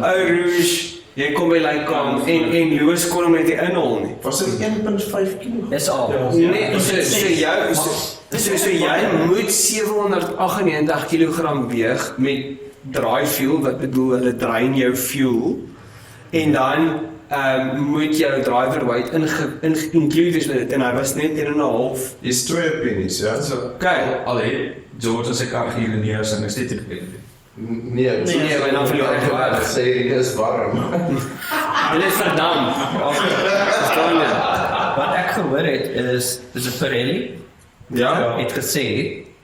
ou Rouge, jy kom by Lycom en Lewis kon hom net nie inhal nie. Was dit 1.5 kg? Dis al. Nee, so jy moet 798 kg weeg met dry fuel, wat bedoel hulle drain jou fuel, en dan moet jou driver weight include is met dit, en hy was net 1,5. Dis 2 pennies, ja? So, Allee, George as 'n kar hier neer en is dit te gewen. nee, maar dan verloor hy gewaar. Sê dit is warm. Dit is verdam. Verstaan jy? Wat ek gehoor het is 'n Pirelli het gesê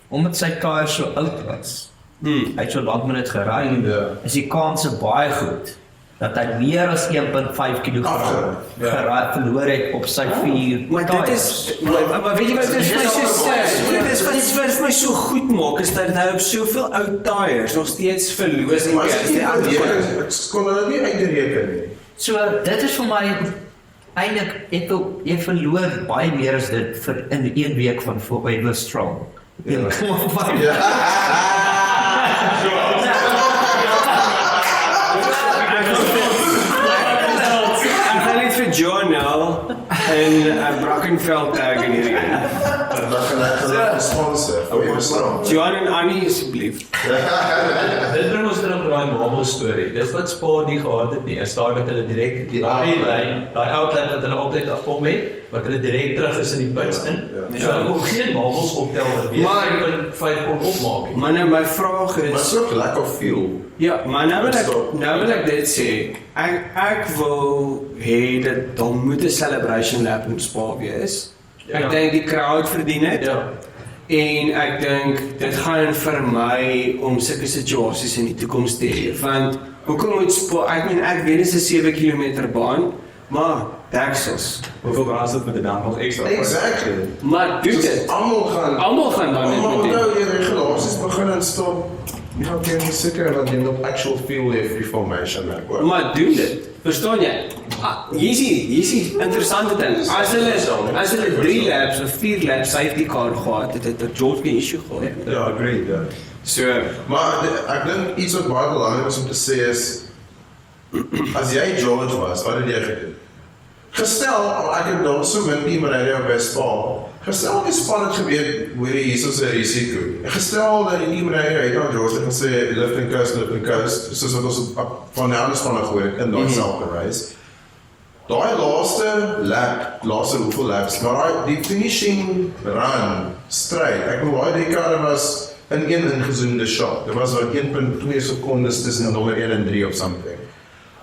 omdat sy tyre so oud was. Hy het so lank met dit gery. Is die kanse baie goed dat hy meer as 1.5 kg verloor het op sy 4 Maar dit is, maar weet jy wat dit is vir my so sad? Dit is wat vir my so goed maak, is dat hy op soveel ou tyres nog steeds verloor en Maar ek kon hulle nie uitreken nie. So dit is vir my eintlik jy verloor baie meer as dit vir in 1 week van Edward Strong. Ek gaan net vir John Nell en Brackenfell tag in hierdie een. Dan kan ek hulle sponsor vir jou strong. John en Annie asseblief. Dit bring ons terug by daai Marvel storie. Dis wat Spa nie gehad het nie. Is daar dat hulle direk die lyn, daai outlet wat hulle altyd afkom het, wat hulle direk terug is in die pits in. So hulle kon geen Marvels optel wat weer 5 kon opmaak nie. Maar nou my vraag Maar is, so lack of fuel. ja, maar nou wil ek dit sê, ek wil hê dat daar moet 'n celebration lap in Spa wees. Ek dink die crowd verdien dit. En ek dink dit gaan vir my om sulke situasies in die toekoms te hê. Want hoekom moet Spa, ek weet dit is 'n 7 km baan, maar Texas. Hoeveel was dit met die dan nog ekstra? Exactly. Maar doen dit. Almal gaan Almal gaan dan net met dit. nou die regulasies begin en stop. Ja, ek is seker dat jy nog actual feel every formation daar hoor. Maar doen dit. Verstaan jy? Hier is die interessante ding. As hulle 3 laps of 4 laps safety car gehad het George geen issue gehad. Ja, agreed, ja. So, Maar ek dink iets wat baie belangrik is om te sê is, as jy George was, wat het jy gedoen? Gestel, ek het daar so min team radio by Spa, gestel die span het geweet, hoor jy, hier is 'n risiko. Gestel dat die team radio het aan George het gesê, lift and coast, soos wat ons van die ander spanne gehoor het, in die selfde race. Daai laaste hoeveel laps, maar die finishing run, stryd, ek bedoel, die karre was in een ingezoomde shot. Dit was wat 1.2 secondes tussen nommer 1 en 3 of something.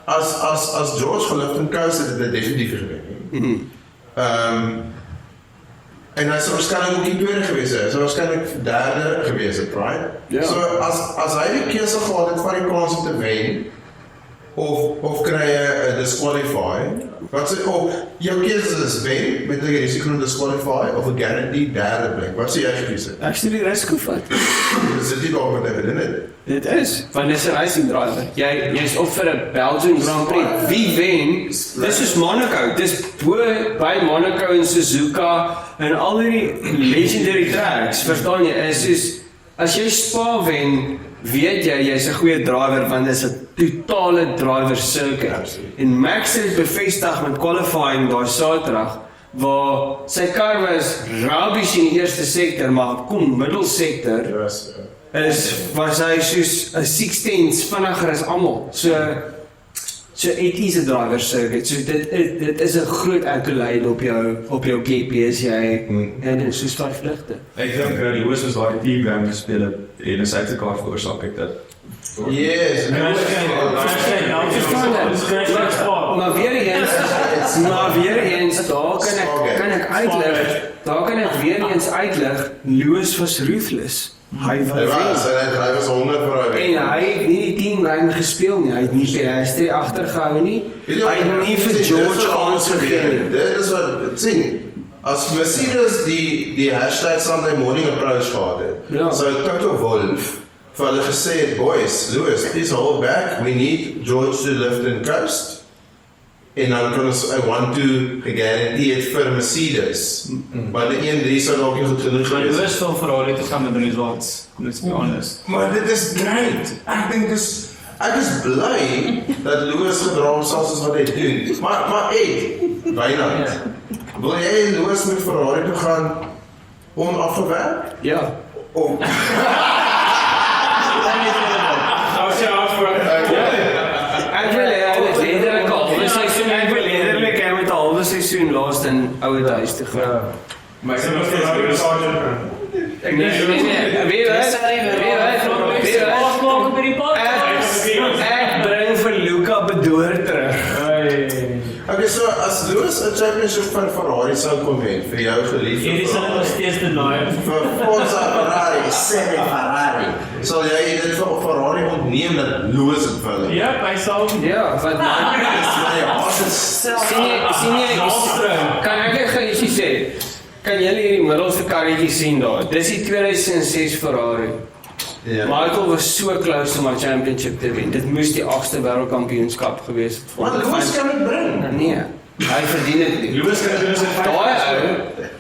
As George gelift en coast het dit definitief gewen. En hy sou waarskynlik ook die tweede gewees het. Hy sou waarskynlik derde gewees het, right? Ja. So as hy die keuse gehad het van die kans om te wen, of kry jy 'n disqualify, wat sê, jou keuse is wen, met 'n risiko om disqualify, of 'n guaranteed derde plek, wat sê jy gekies het? ek sê die risiko vat. Dis dit nie daar wat ek gedoen het. Dit is, want dis 'n racing driver. Jy's op vir 'n Belgian Grand Prix. Wie wen? Dis is Monaco. Dis by Monaco en Suzuka en al hierdie legendary tracks. Verstaan jy? Is soos as jy Spa wen, weet jy's 'n goeie driver want dis 'n totale driver circuit. Absoluut. En Max het bevestig met qualifying daai Saterdag waar sy kar was rubbish in die eerste sektor, maar kom middelsektor was hy soos 'n 6/10 vinniger as almal. So it is a driver circuit. So dit is 'n groot accolade op jou GP as jy en soos 5 ligte. Ek dink Lewis was daai team gespeel het en 'n safety car veroorsaak het dit. Yes. Maar weer eens, daar kan ek weer eens uitlig, Lewis was ruthless. Hy was 100 vir hy wen. En hy het nie die teamlyn gespeel nie, hy het nie agtergehou nie, hy het nie vir George kans gegee nie. Dit is wat, sien, as Mercedes die hashtag Sunday morning approach gehad het, so Toto Wolff vir hulle gesê het, boys, Lewis, please hold back, we need George to lift and coast. En dan kan ons, I want to guarantee het vir Mercedes. Maar die 1-3 sou dalk nie goed genoeg Maar gewees. jy is wel Ferrari te gaan met die results. Let's be honest. Maar dit is great. Ek is bly dat Lewis gedra selfs as wat hy doen. Maar Wynand, wil jy Lewis met Ferrari toe gaan onafgewerk? Ja. Of Ek wil met 'n halwe seisoen laas in ouer huis te gaan. Maar ek sê nog steeds Lewis Sargent. Ek bring vir Luca Bedoor terug. Okay, so as Lewis 'n championship van Ferrari sou kom wen vir jou geliefde Hierdie sal nog steeds te naai. vir Forza Ferrari, sê Ferrari. Sal jy dit vir Ferrari ontneem dat Lewis het vir hulle? Ja, hy sal Ja, wat maak sien jy, kan ek net gou ietsie sê? Kan julle hierdie middelste karretjie sien daar? Dis die 2006 Ferrari. Ja. Michael was so close om 'n championship te wen. Dit moes die 8ste wêreldkampioenskap gewees het. Maar Lewis kan dit bring. Nee, hy verdien dit nie. Lewis kan doen sy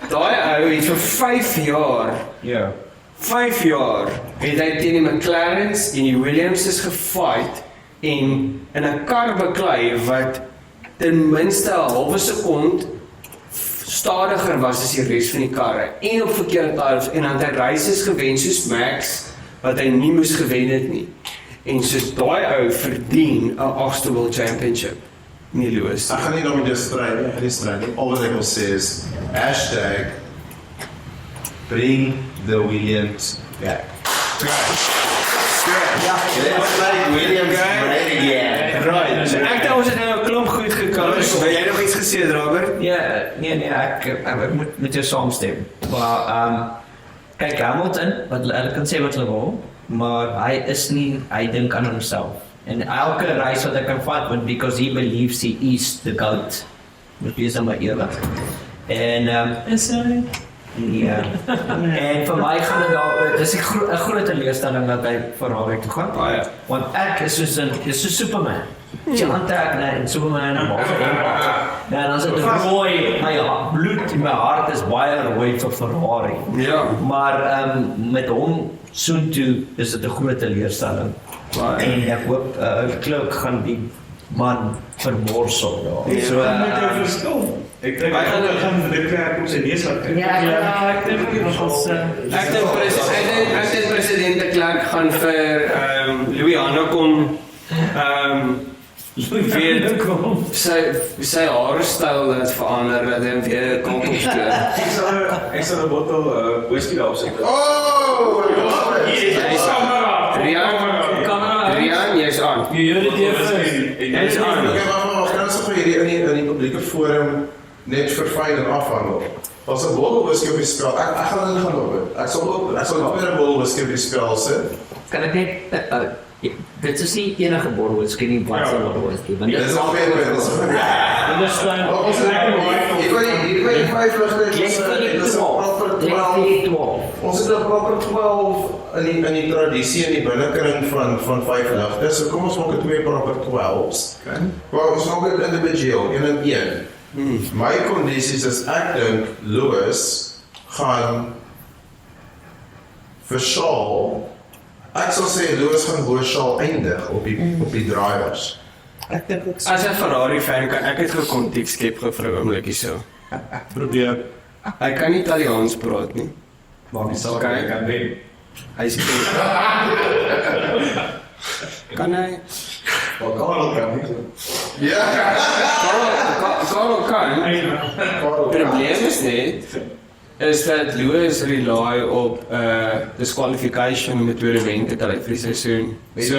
Daai ou het vir 5 jaar, Ja. 5 jaar het hy teen die McLarens en die Williamses gefight en in 'n kar beklei wat ten minste 'n halwe sekond stadiger was as die res van die karre en op verkeerde tyres en dan het hy races gewen soos Max wat hy nie moes gewen het nie. En so daai ou verdien 'n 8ste World Championship. Nie Lewis. Ek gaan nie daarmee stryd nie. Al wat ek wil sê is #bring the Williams back. Let's make Williams great again. Right. So ek dink ons het nou 'n klomp goed gekover. Wil jy nog iets gesê het, Robert? Ja, nee, ek moet met jou saamstem. Maar kyk Hamilton, wat hulle kan sê wat hulle wil, maar hy dink aan homself. En elke reis wat ek kan vat, want because he believes he is the GOAT. Moet wees aan my eerlik. En is hy Ja. En vir my gaan dit daar dis 'n groot teleurstelling dat hy Ferrari toe gaan. Baie. Want ek is so Superman. Jy aantrek en Superman en maar. Ja, dan is dit rooi. My bloed in my hart is baie rooi vir Ferrari. Ja. Maar met hom soontoe is dit 'n groot teleurstelling. En ek hoop Leclerc gaan die man vermorsel daar. So Ek dink hy gaan Leclerc op sy neus laat kyk. ek dink nog ons Ek dink president de Klerk gaan vir Louis Hannekom weet sy haarstyl het verander dat hy weer kant op kleur. Ek sal 'n bottel whisky daar opsit. Oh, Rian, jy's aan. Jy's aan. Ons kan so hierdie in die publieke forum net verfyn en afhandel. Daar's 'n bottel whisky op die spel. Ek gaan dit gaan loop. Ek sal weer 'n bottel whisky op die spel sit. kan ek net dit is nie enige bottel whisky nie, wat se bottle whisky, want Dis al baie baie. Ons dit is is hier by 5 ligte. Dis 'n proper 12. Ons het 'n proper 12 in die tradisie in die binnekring van 5 ligte. So kom ons maak dit 2 proper 12s. Okay. Maar ons maak dit individueel, een en een. My kondisies is ek dink Lewis gaan vir Charles. Ek sal sê Lewis gaan bo Charles eindig op die drivers. ek dink ook As 'n Ferrari fan kan ek dit gekonteks skep vir 'n oombliekie so. Probeer. Hy kan nie Italiaans praat nie. Maar wie sal Okay. kan wen? Hy sê kan hy? Karel kan nie. Ja. Karel kan. Probleem is net is dat Lewis rely op disqualification met tweede wen te kry vir die seisoen. So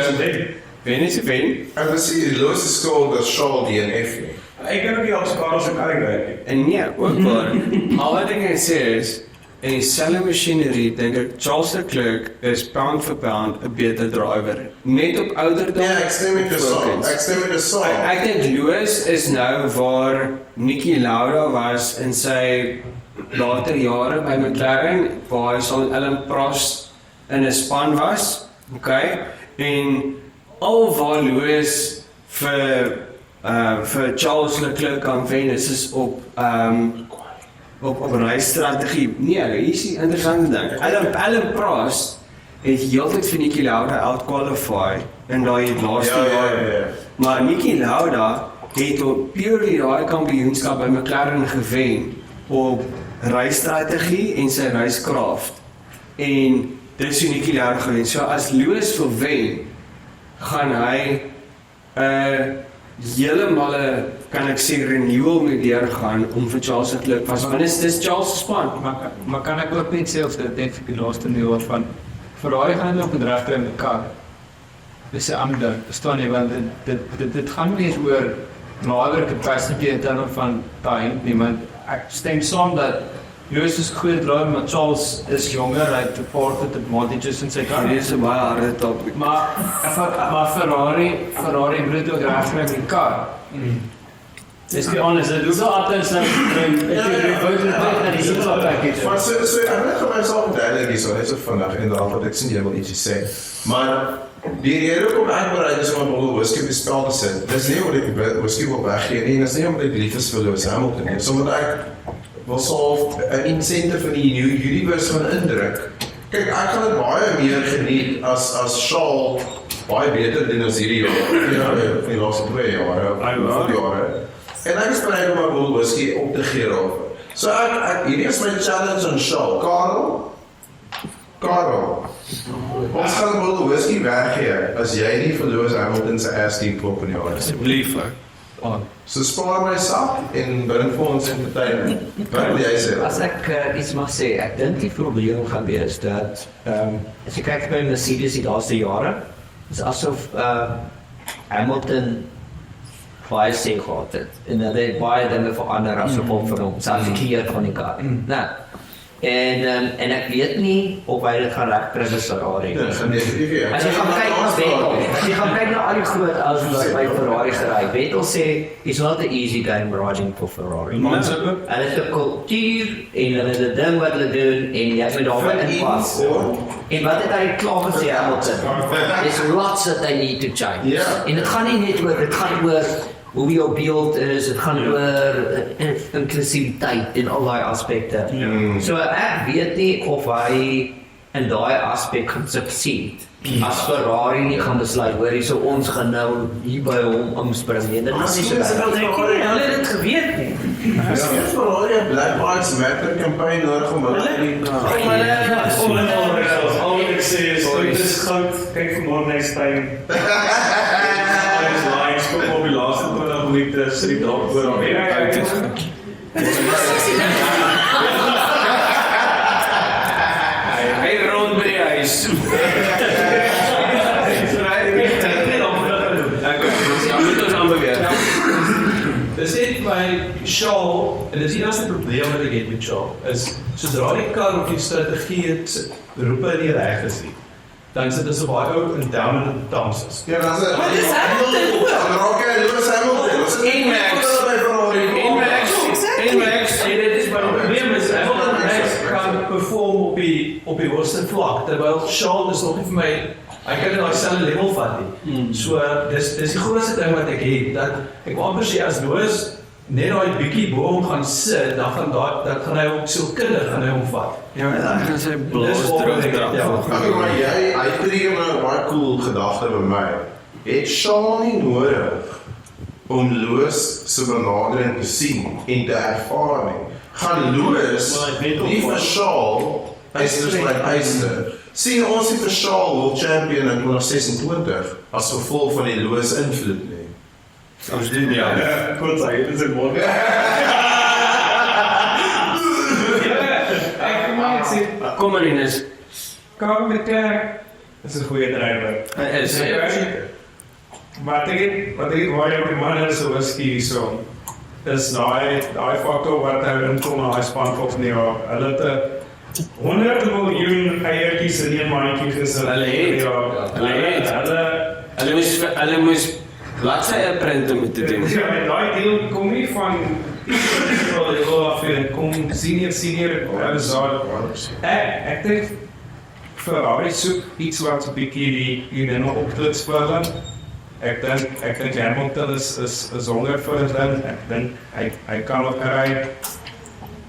wen is 'n wen En dan sê Lewis is skool dat Charles DNF nie. Ek kan ook nie op Karel se kar ry nie. en nee, ook waar. Al wat ek kan sê is in dieselfde masjinerie dink ek Charles Leclerc is pound for pound 'n beter driver. Net op ouderdom. Ja, ek stem met jou saam. focus. Ek stem met jou saam. Ek dink Lewis is nou waar Niki Lauda was in sy later jare by McLaren, waar hy saam met Alain Prost in 'n span was, okay? En alwaar Lewis vir Charles Leclerc kan wen is op op reisstrategie. Nee, hier is die interessante ding. Alain Prost het heeltyd vir Niki Lauda out-qualify in daai laaste jaar. Ja. Maar Niki Lauda het op purely daai kampioenskap by McLaren gewen op reisstrategie en sy reiskraft. En dit is hoe Niki Lauda gewen. So as Lewis wil wen, gaan hy heeltemal kan ek sê renewal moet deurgaan om vir Charles Leclerc vas. Want dis Charles se span. Maar kan ek ook net sê of dit net vir die laaste nuwe van Ferrari gaan hulle op 'n regte in die kar. Dis 'n ander ding, verstaan jy, want dit gaan nie eens oor nader capacity in terme van time nie, want ek stem saam dat Lewis is 'n goeie driver, maar Charles is jonger, hy het 'n paar advantages in sy kar. Dit is 'n baie harde topic. Maar Ferrari moet ook reg met die kar. Let's be honest, dit is altyd so Maar so ek wil vir myself duidelik hierso, net so vinnig en dan wat ek sien jy wil ietsie sê. Maar die rede hoekom ek bereid is om 'n bottel whisky op die spel te sit, dis nie omdat ek whisky wil weggee nie, dis nie omdat ek lief is vir Lewis Hamilton nie, soms ek wil solf 'n incentive van die new universe van indruk. Kyk, ek gaan dit baie meer geniet as Charles baie beter doen as hierdie jaar, vir die laaste 2 jare. En ek is bereid om 'n bottel whisky op te gee daarvoor. So hierdie is my challenge aan Charles. Karel, ons gaan 'n bottel whisky weggee as jy nie vir Lewis Hamilton se Aston klop in die jaar is. Asseblief. So spaar my sak en bring vir ons entertainment. Wat wil jy sê? As ek iets mag sê, ek dink die probleem gaan wees dat as jy kyk by Mercedes die laaste jare, is asof Hamilton baie sê gehad het en hulle het baie dinge verander as gevolg van hom, selfs die kleur van die kar. Nou, en ek weet nie of hy dit gaan regkry met Ferrari. Dit gaan definitief. As jy gaan kyk na Vettel, as jy gaan kyk na al die groot ouens wat by Ferrari gery, Vettel sê, it's not an easy game riding for Ferrari. Hulle het 'n kultuur en hulle het 'n ding wat hulle doen en jy moet daarby inpas. En wat het hy klaar gesê, Hamilton? There's lots that they need to change. En dit gaan nie net oor, dit gaan oor hoe jou beeld is, dit gaan oor inklusiwiteit en al daai aspekte. So ek weet nie of hy in daai aspek gaan succeed. As Ferrari nie gaan besluit, hoor hierso ons gaan nou hier by hom omspring nie. Dit is nie so bad. Hulle het dit geweet nie. Is dit Ferrari 'n Black Lives Matter campaign nodig om hulle Al wat ek sê is, dit is goud, kyk vanmorgen next time. Lines, kom op die laaste 20 minute, sit die dag oor aan Hy rond by die huis. Moet ons aanbeweeg. Dis net my Charles, en dis die enigste probleem wat ek het met Charles, is sodra die kar of die strategie het roepe in die reg is nie, dan sit dit so baie ou en down in die danses. Ja, dan sê Maar dis Hamilton ook. Lewis Hamilton. En Max. En dit is my probleem is Hamilton kan perform op die hoogste vlak, terwyl Charles is nog nie vir my, hy kan nie daai selfde level vat nie. So dis die grootste ding wat ek het, dat ek wil amper sê as Lewis net daai bietjie bo hom gaan sit, dan gaan hy hom sielkundig gaan hy hom vat. Ja, dan gaan sy blaas Dis waar terug ek- draf. ja. Maar hy tree nou 'n baie cool gedagte by my. Het Charles nie nodig om Lewis se benadering te sien en te ervaar nie. Gaan Lewis nie vir Charles is like eister. Sien ons nie vir Charles world champion in 2026 as gevolg van die Lewis invloed nie. Ons doen ja. Goed sê, dit is 'n mooi. Kom maar Ines. Carl Leclerc is 'n goeie drywer. Hy is. Wat ek waar jy op die man is, so is hier so. Dis daai faktor wat hy inkom na hy span of nie. Hulle het 100 miljoen eiertjies in een mandjie gesit. Hulle moes bladsye printe moet doen. Ja, en daai deal kom nie van kom senior ek dink Ferrari soek iets wat 'n bietjie die nog optrede speel. Ek dink Hamilton is honger vir dit dan. Ek dink hy kan ook ry.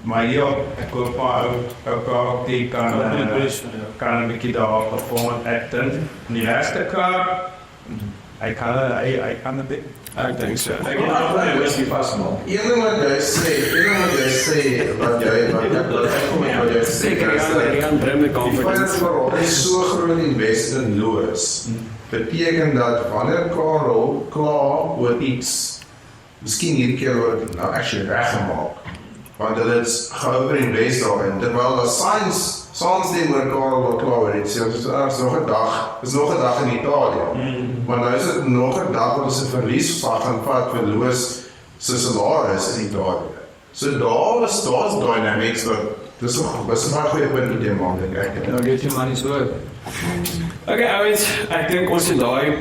Maar ja, ek koop maar ook die kan 'n bietjie daar perform. Ek dink die laaste kar hy kan 'n bit. Ek dink so. Een ding wat jy sê, wat jy sê, Seker Jan bring die confidence. Ferrari is so groot invest in Lewis, beteken dat wanneer Karel klaar oor iets, miskien hierdie keer word nou actually reggemaak, want hulle het geover-invest daarin, terwyl dat Sainz die oor Karel wat klaar oor iets, is nog 'n dag in Italië, maar nou is dit nog 'n dag wat ons 'n verlies gaan vat vir Lewis se salaris in Italië. So daar's dynamics wat dis 'n baie goeie punt met die man dink ek. Nou get your money's worth. Okay, ouens, ek dink ons het daai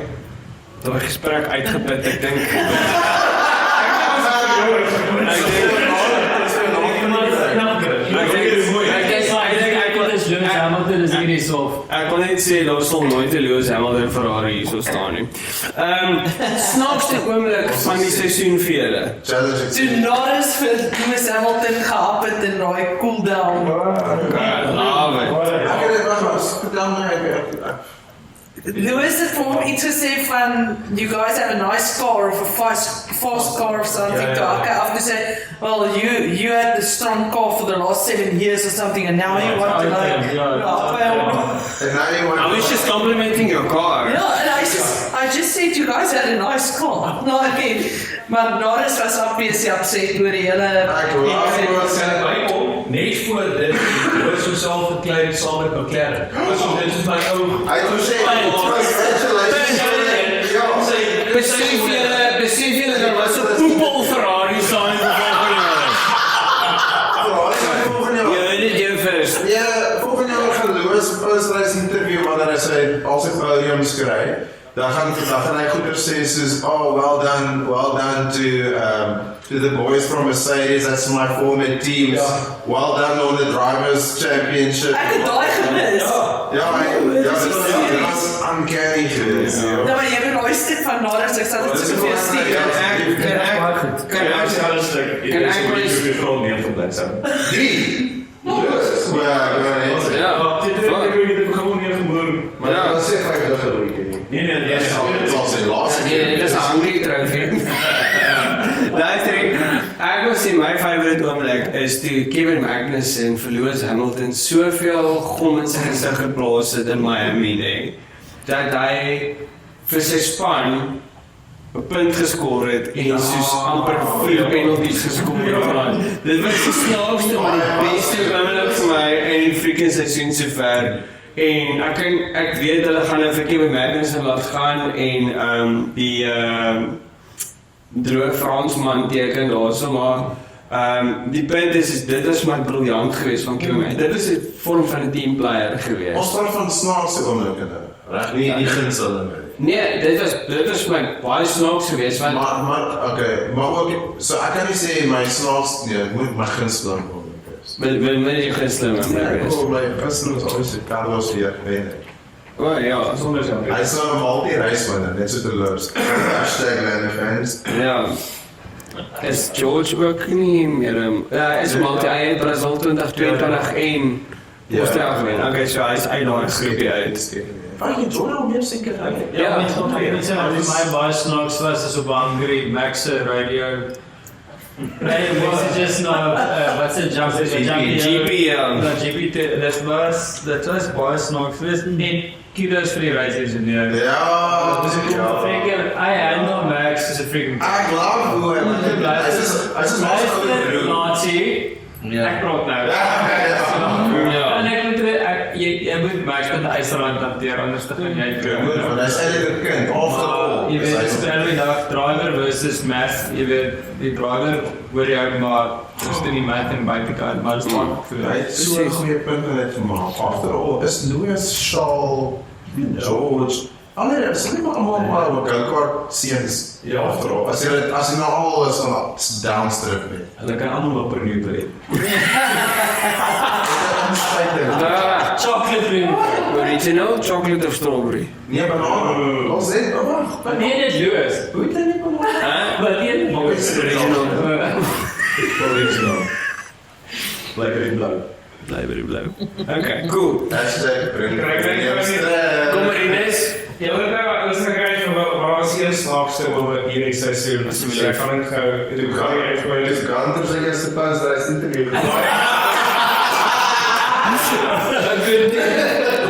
gesprek uitgeput. Ek dink Hamilton is hierdie sof. ek wil net sê daar sal nooit 'n Lewis Hamilton Ferrari hier so staan nie. Snaakste oomblik van die seisoen vir julle. Toe Norris vir Lewis Hamilton gehap het in daai cool down. Love it. Lewis het vir hom iets gesê van, you guys have a nice car of a fast car or something. To Aka after say, well, you had the strong car for the last 7 years or something, and now you want to like, I was just complimenting your car. yeah, and I just said you guys had a nice car. No, I mean, maar Norris was obviously upset oor die hele. Net voor dit, word so self gekleed saam met McLaren. So dit is my ou. Hy het gesê, Besef julle dat was 'n poepel Ferrari staan volgende jaar. Jy dit jou first. Ja, volgende jaar gaan Lewis 'n post-race interview wanneer hy al sy podiums kry, dan gaan hy goeie sê soos, oh, well done to the boys from Mercedes, that's my former teams. Well done on the drivers championship. Ek het daai gemis. Dit was uncanny geweest. Nou, maar jy het daai stuk van nader, so ek sal dit so vir jou stuur. Kan ek wil sê my favourite oomblik is toe Kevin Magnussen en Lewis Hamilton soveel gom in sy gesig geplaas het in Miami, nee, dat hy vir sy span 'n punt geskor het en soos amper 4 penalties geskor het. Dit was die snaakste, maar die beste oomblik vir my in die freaking seisoen sover. En ek weet hulle gaan nou vir Kevin Magnussen laat gaan en die droë Fransman teken daarso, maar die punt is dit is my briljant geweest van Kevin Magnussen. Dit is 'n vorm van 'n teamplayer geweest. Ons praat van snaakse oomblikke nou. Reg, nie die gunsteling nie. Nee, dit is my baie snaaks geweest want maar ook, so ek kan nie sê my snaaks nie, ek moet my gunsteling oomblik is. wil jy gunsteling wees? My gunsteling is altyd Carlos Leclerc. Ja, Sonder sy Hy is nou 'n multi-race winner, net so teleurs. #LandFans. ja. Is George ook nie meer is multi Brazil 2022 en Australië gewen. Okay, so hy is uit daai groepie uit. Jy join al meer seker uit. Ja, net so my baie snaaks was is op Hungary, Max radio. Nee, was just no, what's it jump? GP, that was baie snaaks. Was net kudos vir die races in hier. Ja, Freaking, I handle Max as a freaking. Ek love hoe hy is Nazi. Ek praat nou. En ek moet jy moet Max met die IJsland hanteer, anders dan gaan jy want hy is eintlik 'n kind, afgehaal. jy weet, spelling dag driver versus math, jy weet, die driver hoor jy maar just in die math en buitekant, maar dit is Hy het so 'n goeie punt net gemaak. After all, is Lewis, Charles, George, allee, is nie maar allemaal maar go-kart seuns. Ja, after all, as jy nou al is dan downstrip nie. Hulle kan allemaal op vernieuw breed. chocolate ring. Original chocolate of strawberry? Nee, banaan. Ons het, wag. Nee, net Lewis. Hoe het hy nie banaan? Maar die Original. Original. Lekker in blauw. Blauw. Okay, cool. Bring Kom maar Ines. Ja, dat is een krijg waar was hier snaakste over hierdie seisoen. So ek gaan ek gaan even Dis Gunter se eerste pas, daar is interview.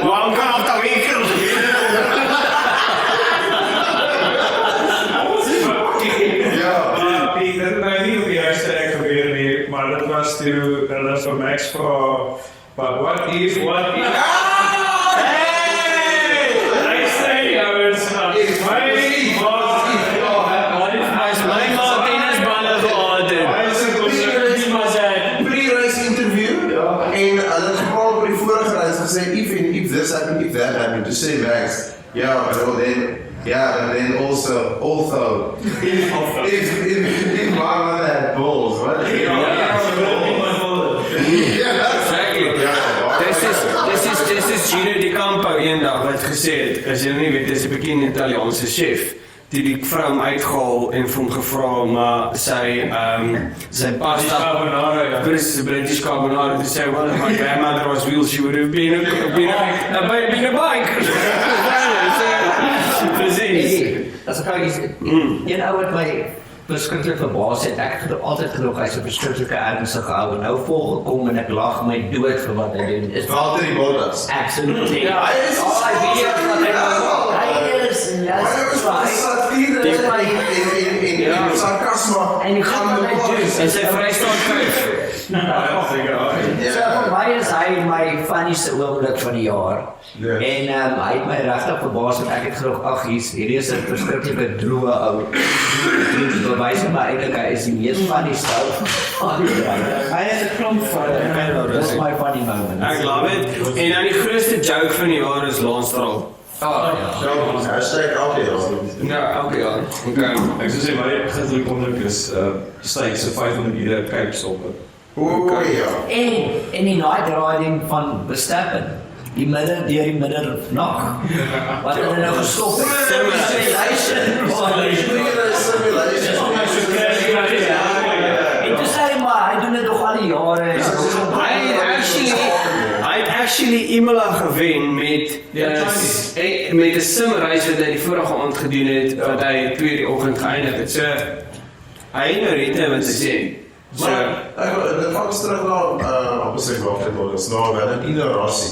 Waarom kan op dat week? Ja, dit het nou nie op die eerste ek gebeur nie, maar dit was toe hulle vir Max vra, but what if if this happened, if that happened, to say Max, and then also, if Mama had balls, what? Dis is Gino Di Campo eendag wat gesê het, as jy nie weet, dis 'n bekende Italiaanse chef, die vrou uitgehaal en vir hom gevra om sy pasta carbonara, British carbonara, to say, well, if my grandmother was real, she would have been a bike. Precies. As ek iets, een ou wat my beskiklik verbaas het, ek het altyd gedog hy's 'n verskriklike ernstige gehou en nou volgekom en ek lag my dood vir wat hy doen. Is Valtteri Bottas. Absolutely. Ja, hy is in sarcasme. En die gaan wat hy doen. En sy vrystaat kyk. So vir my is hy my funnieste oomblik van die jaar. Yes. En hy het my regtig verbaas en ek het gedog, hierdie is 'n verskriklike droë ou. Die bewys maar eintlik hy is die mees funnieste ou van die jaar. Hy het 'n klomp van That's my funny moment. Ek love it. En dan die grootste joke van die jaar is Lance Stroll. Hashtag elke jaar. Ja, elke jaar. Okay. Ek sou sê baie gedruk onder is sy so 500 ure kyk stoppe. O ja. En die night riding van Verstappen. Die deur die middernag. Wat hulle nou gestop het. En toe sê hy maar, hy doen dit nog al die jare. Hy het actually Imola gewen met met 'n simreis wat hy die vorige aand gedoen het wat hy 2 die oggend geëindig het. So hy het nou ritme wat te sê. Maar dit gaan terug na op sy wagtyd is nou Valentino Rossi.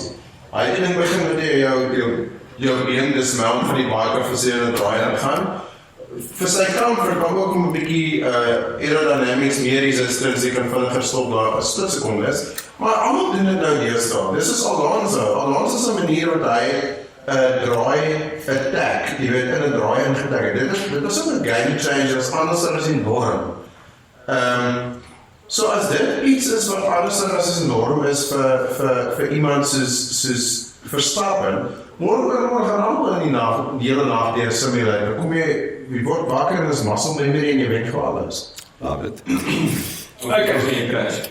Hy het in begin met jou een dismount van die biker verseker draai gaan. Vir sy kant verkom ook 'n bietjie aerodynamics meer resistance kan vinniger stop daar 'n splitsekonde is. Maar almal doen dit nou deesdae. Dis is Alonso. Alonso se manier wat hy draai attack, jy weet in 'n draai ingetrek het. Dit is ook 'n game changer anders as die norm. So as dit iets is wat anders as 'n norm is vir iemand soos Verstappen, môre gaan almal in die hele nag deur simulator. Dan kom jy word wakker en is muscle memory en jy weet vir alles. Love it. Okay,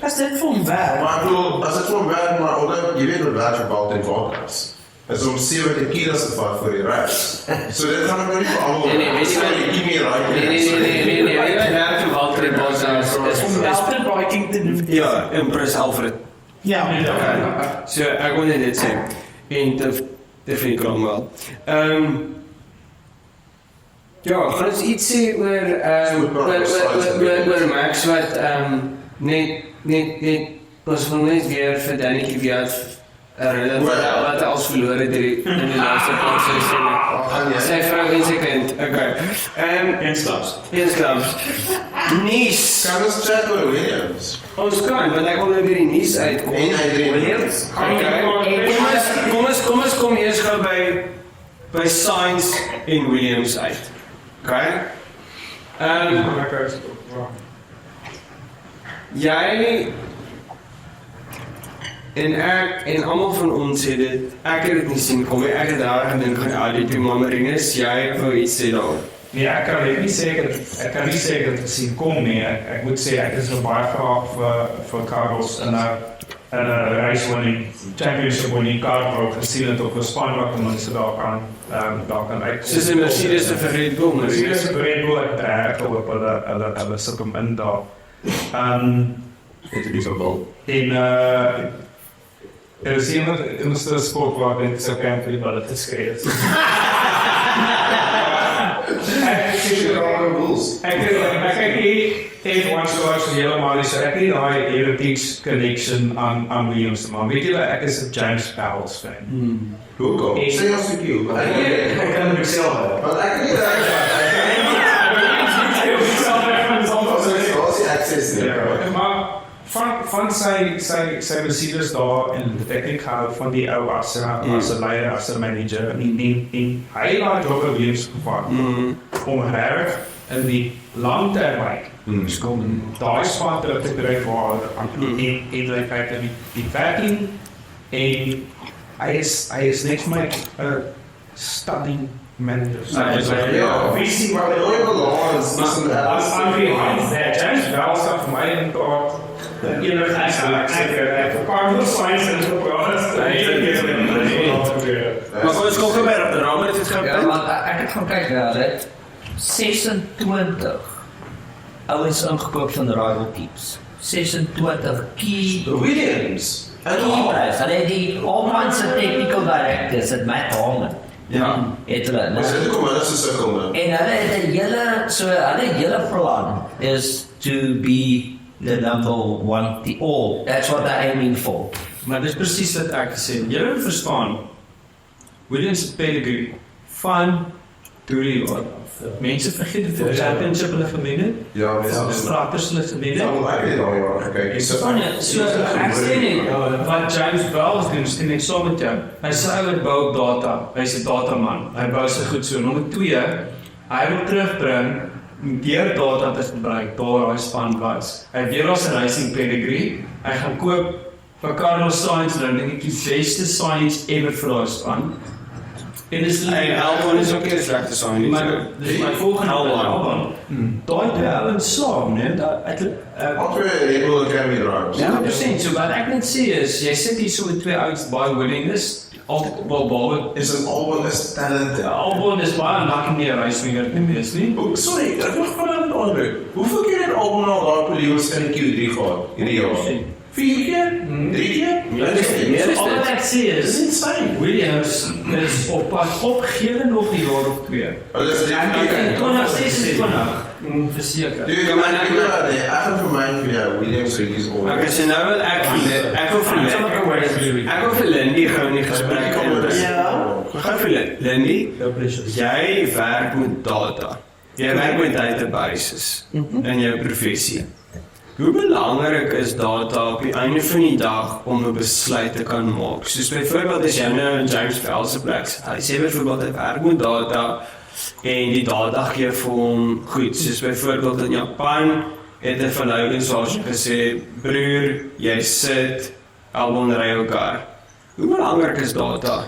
As dit vir hom werk. Maar ek bedoel, as dit vir hom werk, maar omdat jy weet wat werk vir Bolt en Bottas. Is om 70 kilos te vat vir die race. So dit gaan nou nie vir almal. Nee, weet jy wat? Nee, hy werk vir Valtteri Bottas. Om mountainbiking te doen. Ja, Empress Alfred. Ja. So ek wil net dit sê. En dit vind ek wel. Ja, gaan ons iets sê oor Max wat net ons wil net weer vir Danny Kvyat wat hy als verloor het in die laaste paar seisoene. Sy vrou en sy kind. Okay. Eensklaps. Nice. Kan ons chat oor Williams? Ons kan, want ek wil nou weer die nuus uitkom. En Adrian Williams. Kom eers gou by Sainz en Williams uit. Okay? Jy en ek en almal van ons sê dit, ek het dit nie sien kom nie, ek het daar gedink gaan die maar Marinus, jy wou iets sê daar. Nee, ek kan nie seker gesien kom nie. Ek moet sê ek is nog baie graag vir Carlos in 'n race winning championship winning car ook gesien het op 'n span wat mense daar kan uit. Soos 'n Mercedes se Red Bull, Mercedes se Red Bull ek hoop hulle sit hom in daar. Dit is wel. Er is iemand in de sport waar ik zo kan voor wat het is geweest. Ik kijk hier even once zoals helemaal is. Ik niet daar Europees connection aan Williams, maar weet je, ik is een James Vowles fan. Hoe kom? Sê ons 'n keer. Ik kan hem zelf hebben. Want ek weet access nie. Maar van sy Mercedes daar en ek hou van die ou as 'n leier, as 'n manager en hy laat ook Williams gevaar om reg in die langtermyn daai span te kry waar en kyk die backing en hy is net my studying manager. Visie maar die oor balans is James Vowles het vir my en tot Carlos Sainz en Maar kom ons kom weer op de raam, dit is gaan Ja, want ek het gaan kyk na dit. 26 ouens ingekoop van rival teams. 26 key Williams. players. Hulle het die all-man se technical directors, het Matt Harmon. Ja. Het hulle. Ons het kom hulle se sukkel nou. En hulle het 'n hele plan is to be the number one, the all. That's what they're aiming for. Maar dis presies wat ek gesê het. Julle moet verstaan. Williams se pedigree van Tory Lord. Mense vergeet dit vir championship hulle gewen het. Ja, Straters hulle gewen het. Dan ek het al jaar gekyk. So ek sê nie wat James Vowles doen, en ek saam met jou. Hy sê hy bou data. Hy's 'n dataman. Hy bou se goed so. Nommer 2, hy wil terugbring deur data te gebruik waar hy span was. Hy weer as 'n racing pedigree. Hy gaan koop vir Carlos Sainz nou net die beste Sainz ever vir daai span. En dis En Albon is ook nie 'n slegte song nie. dis my volgende album. Daai twee ouens saam, né? Twee Red Bull Academy drivers. Ja, 100%. So wat ek net sê is, jy sit hier so met twee ouens baie willing is, altyd wel baie. Is een Albon is talent. Albon is baie lucky nie 'n racewinger nie meer nie. Sorry, ek wil gewoon aan het onderbreek. Hoeveel keer het Albon al daar periodes in Q3 gehad? Hierdie jaar? 4 keer? 3 keer? So al wat ek sê is, Williams is op pad opgegewe nog die jaar of 2. Hulle is En 2026, verseker. Dude, maar ek gaan vir my vir jou Williams release oor. Okay, so nou wil ek wil vir Lindy gou in die gesprek inbring. Gou vir Lindy, jy werk met data. Jy werk met databases in jou professie. Hoe belangrik is data op die einde van die dag om 'n besluit te kan maak? Soos byvoorbeeld as jy nou in James Bell se plek sit. Hy sê byvoorbeeld hy werk met data en die data gee vir hom goed. Soos byvoorbeeld in Japan het 'n verloudingsagent gesê, broer, jy sit Albon ry jou kar. Hoe belangrik is data?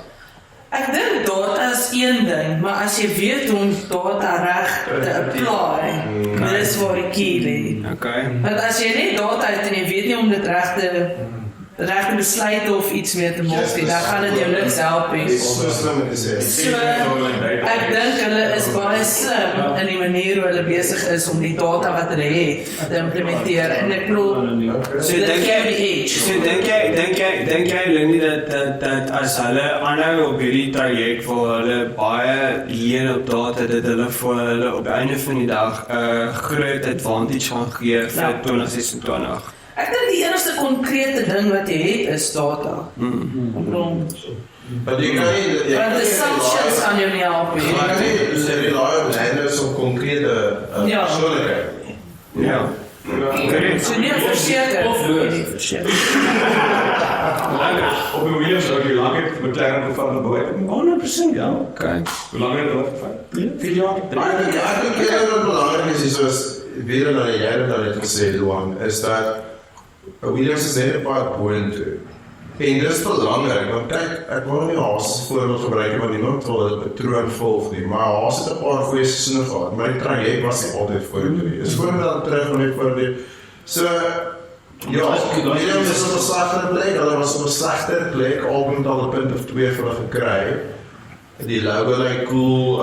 Ek dink data is een ding, maar as jy weet hoe om data reg te apply, dis waar die key lê. Okay. Want as jy net data het en jy weet nie om dit regte besluite of iets mee te maak nie, dan gaan dit jou niks help nie. Dis so slim om te sê. So, ek dink hulle is baie slim in die manier hoe hulle besig is om die data wat hulle het te implementeer. En ek bedoel, So dit dink gee jy, die age. so dink jy Lindy dat as hulle aanhou op hierdie traject waar hulle baie leer op data, dat hulle vir hulle op die einde van die dag 'n groot advantage gaan gee vir 2026? Ek dink die enigste konkrete ding wat jy het is data. Ek bedoel, Want jy kan nie... want assumptions kan jou nie help nie. Maar kan nie, dus jy rely op leiders op concrete Ja. persoonlijkheid. Ja. Correct. So nie verseker. Of Lewis. Nie verseker. Op een Williams ook hoe lang het McLaren gevallen de boy? 100% ja. Okay. Hoe lang het het gevallen? 4 jaar? Maar ek dink wat belangrik is, soos weer nou jy het nou net gesê, Luan, is dat Williams is net 'n paar boontoe. En dis belangrik, want kyk, ek wil nie Haas as voorbeeld gebruik, want niemand wil dit patroon volg nie, maar Haas het 'n paar goeie seisoene gehad, maar die traject was nie altyd vorentoe. Dis voorbeeld terug van net vorentoe. So, ja, Williams is op 'n slegter plek, hulle was op 'n slegter plek, al met al 'n punt of 2 vir hulle gekry. Die logo lyk cool,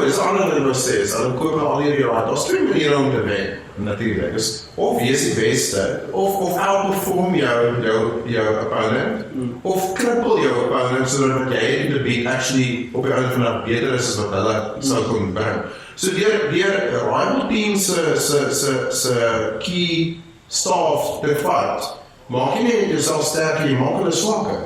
dis 'n ander ding wat sê, hulle koop al hierdie raad, daar's 2 maniere om te wen, natuurlik, is of wees die beste, of outperform jou opponent, of krippel jou opponent, sodat jy in die beat actually op die einde van die dag beter is as wat hulle sou kon bring. So deur rival teams se key staff te vat, maak jy nie jouself sterker, jy maak hulle swakker.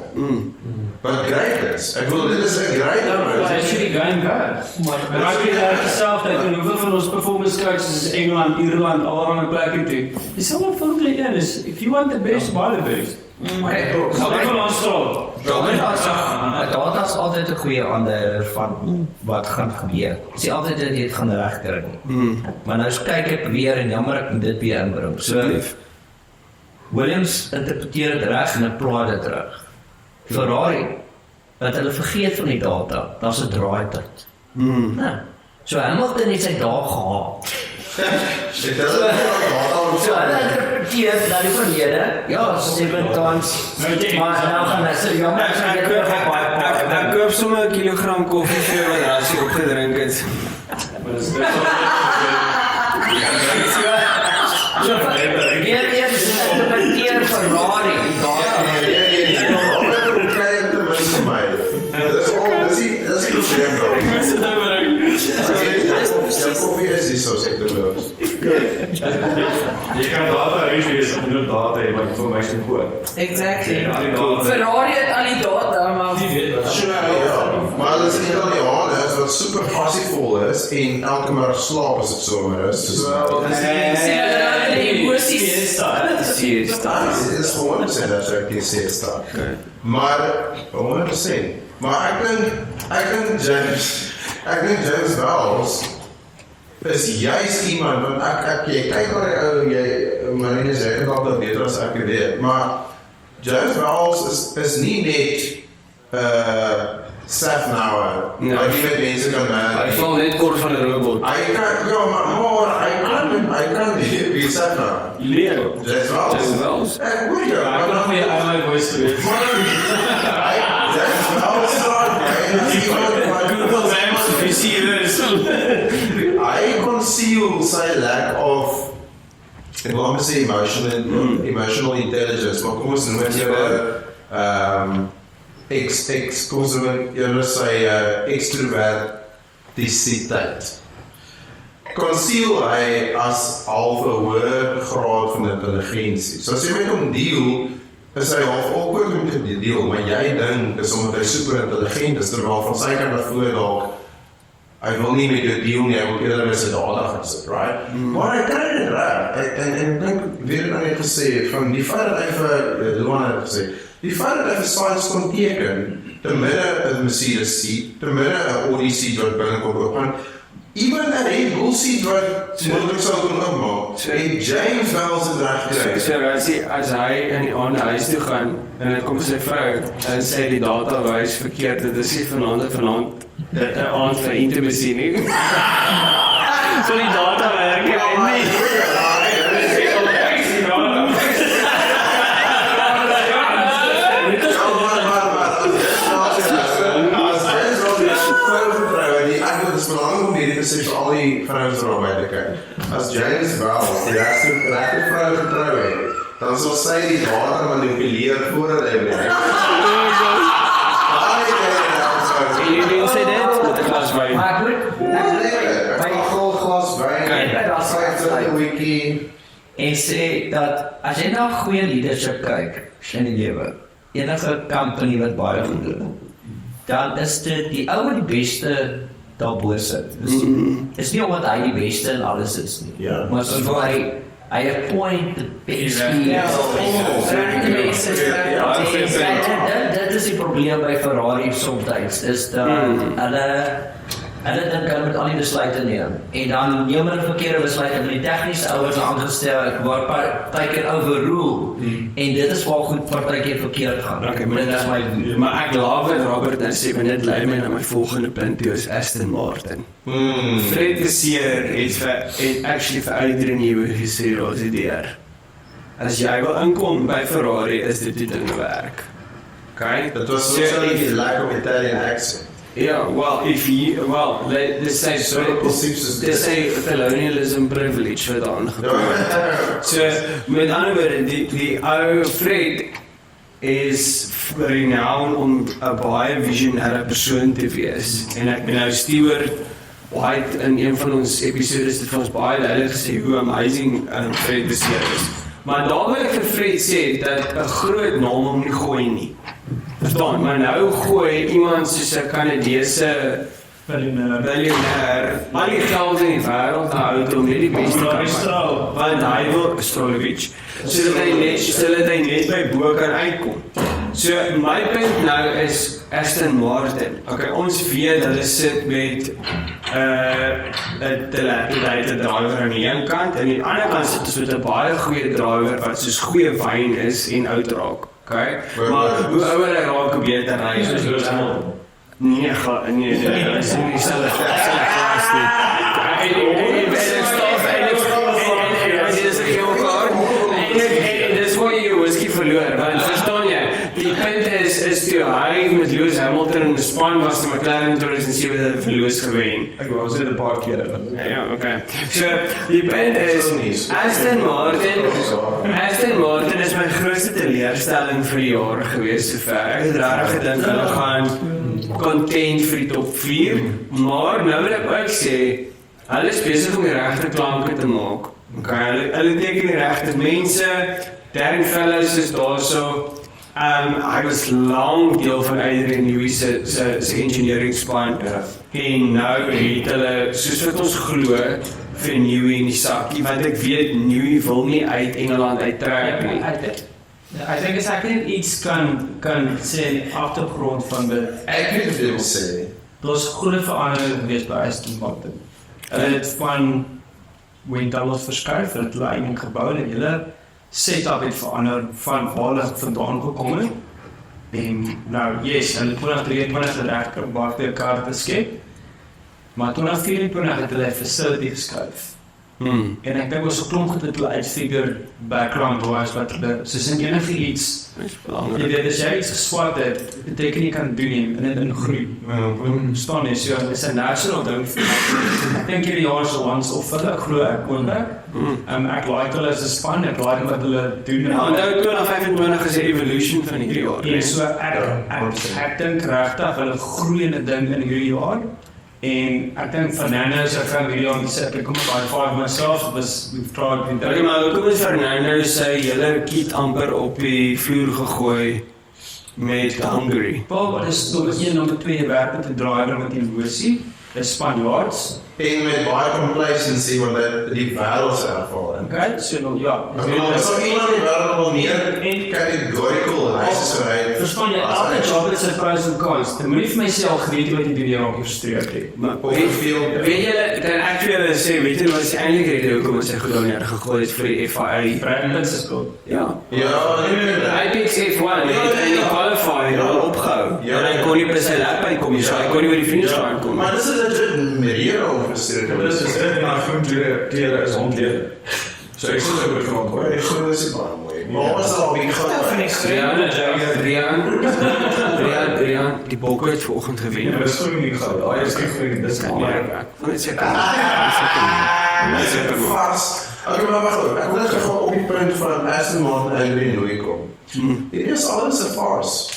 Wat great is. Ek wil dit is 'n great Hy is die game bad. Maar rugby daar dieselfde en hoeveel van ons performance coaches is Engeland, Ierland, allerlei plekke toe. Dis allemaal Formule 1 is, if you want the best, buy the best. Sal ek van ons straal. Data is altyd 'n goeie aanduider van wat gaan gebeur. Dit is nie altyd dat jy dit gaan regkry nie. Maar nou kyk ek weer en jammer ek moet dit weer inbring. So Williams interpreteer dit reg en apply dit reg. Ferrari, wat hulle vergeet van die data, daar's 'n draaityd. Nou, so Hamilton het sy dae gehad. So hulle interpreteer na die verlede, ja, 7 times, maar nou gaan hy sê, jammer, Ek koop sommer 'n kilogram koffie vir jou wat Rassie opgedrink het. weer eens interpreteer Ferrari die data. Je kan data wees en nul data hê, maar information goed. Exactly. Ja, Ferrari het al die data, maar Maar dat is niet al die handen, wat super passievol is en elke maar slaap as dit somer is. Dus sien hulle nou die emosies. dit is gewoon 100% dat ek die siesta. Maar 100%. Maar ek dink James Wells is juist iemand, want jy kyk maar die ou, Marine sê dit altyd beter as ek weet, maar James Wells is nie net Safnauer. Ja. Hy weet mense kan Hy val net kort van 'n robot. Hy kan, ja, maar hy kan nie, wie Safnauer? Leo. Dis wel. Dis wel. Ek hoor jou. Ek kan nog meer aan my voice gewees. Dis wel straat, Google Maps visie is. I conceal sy lack of ek wil amper sê emotional intelligence, maar kom ons noem dit eerder kom ons noem dit eerder sy extrovertisiteit. Conceal hy as half 'n hoë graad van intelligensie. So as jy met hom deel, is hy half awkward om te deel, maar jy dink dis omdat hy super intelligent is, terwyl van sy kant af voor dalk hy wil nie met jou deel nie, hy wil eerder met sy data gaan sit, right? Maar hy kry dit reg. En dink weer nou net gesê van die feit dat hy vir Luana het gesê, die feit dat hy vir science kon teken, te midde 'n Mercedes seat, te midde 'n Audi seat wat binnekom oop, even 'n Red Bull seat wat moontlik sou kon opmaak. En James Wells het reg gekry. So as hy in die aand huis toe gaan en dan kom sy vrou en sê die data wys verkeerd, dit is nie vanaand 'n aand vir intimacy nie. So die data werk nie. Vir al die vrouens wat by te kyk. As James Wells die regte vrou getrou het, dan sal sy die data manipuleer voordat hy bly. En jy doen sê dit met 'n glas wyn. Maar ek moet By vol glas wyn, Kyk, een wiki. en sê dat as jy na goeie leadership kyk in die lewe, enige company wat baie goed doen, dan is dit die ou wat die beste daarbo sit. Is nie omdat hy die beste in alles is nie. Ja. Maar so hy appoint the best Dit is die probleem by Ferrari soms, is dat hulle dink hulle moet al die besluite neem. En dan neem hulle verkeerde besluite met die tegniese ouers aangestel waar partykeer overrule. En dit is waar goed partykeer verkeerd gaan. Okay, dit is my view. Maar ek laat wat Robert en sê, maar dit lei my na my volgende punt toe is Aston Martin. Fred Vasseur het actually vir Adrian Newey gesê daar's die deur. As jy wil inkom by Ferrari, is dit die dinge werk. Okay? Dit was so die lack of Italian accent. Yeah, let's say they say colonialism privilege wat aangekom het. So, met ander woorde, die ou Fred is renowned om 'n baie visionêre persoon te wees. En ek ben nou Stewart White in een van ons episodes het vir ons baie duidelik gesê hoe amazing Fred Vasseur is. Maar daar wil ek vir Fred sê dat 'n groot naam hom nie gooi nie. Verstaan, maar nou gooi iemand soos 'n Kanadese biljoenêr al die geld in die wêreld hou om net die beste te kan. Want hy wil Strolovic, sodat hy net by bo kan uitkom. So my punt nou is Aston Martin. Okay, ons weet hulle sit met 'n dilapidated driver aan die een kant en aan die ander kant sit ons met 'n baie goeie driver wat soos goeie wyn is en oud raak. Okay, maar hoe ouer hy raak, hoe beter hy is. Nee, is nie dieselfde klas nie. En dis waar jy jou whisky verloor, want verstaan jy, die punt is toe hy met Lewis Hamilton in die span was die McLaren 2007 het verloos gewen. Ek was dit 'n paar kere. Ja, okay. So, die punt is, Aston Martin is my grootste teleurstelling vir die jaar gewees sover. Ek het regtig gedink hulle gaan content vir die top 4, maar nou wil ek ook sê, hulle is besig om die regte klanke te maak. Okay, hulle teken die regte mense, Darren Fellows is daar so, hy was lang deel van Adrian Newey se engineering span, en nou het hulle, soos wat ons glo, vir Newey in die sakkie, want ek weet Newey wil nie uit Engeland uittrek nie. Ek dink as ek net iets kan sê in die agtergrond van dit. Ek weet wat jy wil sê. Daar's groot verandering gewees by Aston Martin. Hulle het van windtunnels verskuif, hulle het lyn en gebou en hele setup het verander van waar hulle vandaan gekom het. En nou, yes, hulle 2023 het regtig baie kaarte geskep. Maar 2024 het hulle 'n facility geskuif. En ek dink ons 'n klomp goed het hulle uitfigure background wise wat hulle soos in enige iets. Jy weet as jy iets geswat het, beteken nie kan doen nie en dit ingroei. Staan is so, it's a natural ding. Ek dink hierdie jaar so once of hulle glo ek oomblik. Ek like hulle as 'n span, ek like wat hulle doen. Ja, onthou 2025 is 'n evolution van hierdie jaar. Ja, so ek dink regtig hulle groei in 'n ding in hierdie jaar. En ek dink Fernandes, ek gaan hierdie aan sê, ek kom by 5 myself, we've tried. Okay, maar hoekom is Fernandes sy hele kit amper op die vloer gegooi met Hungary? Paul, wat is nommer 1, nommer 2 werk met 'n driver met emosie, is Spanjaards. En met baie complacency, want die wêreld se ervaar. Okay, so ja. Ek sal iemand die wêreld wel meer categorical hy's so hy. Verstaan jy, elke job het sy pros en cons. Dit moenie vir my sê al geweet wat jy doen hier op frustreer het. Maar weet julle, dan ek vir julle sê, weet julle wat is eintlik rede hoekom sy gedoen het gegooi het vir die FIA? Brandon se skuld. Ja. Ja, Hy pick F1 en die qualifying al opgehou. En hy kon nie by sy lap uitkom nie, so hy kon nie by die finishlyn kom. maar dis 'n rede om frustreerd. Dit is net maar groen klere is ontlede. So ek sê dit word gewoon Ek glo dis baie mooi. Maar ons sal weer Rian, die bokke het vanoggend gewen. Ja, dis groen nie gehad. Daai is nie groen, dis Ja, nie. maar van dit seker. vast. Okay, maar wag hoor. Ek wil net gou op die punt van Aston Martin en Adrian Newey kom. Dit is alles 'n farce.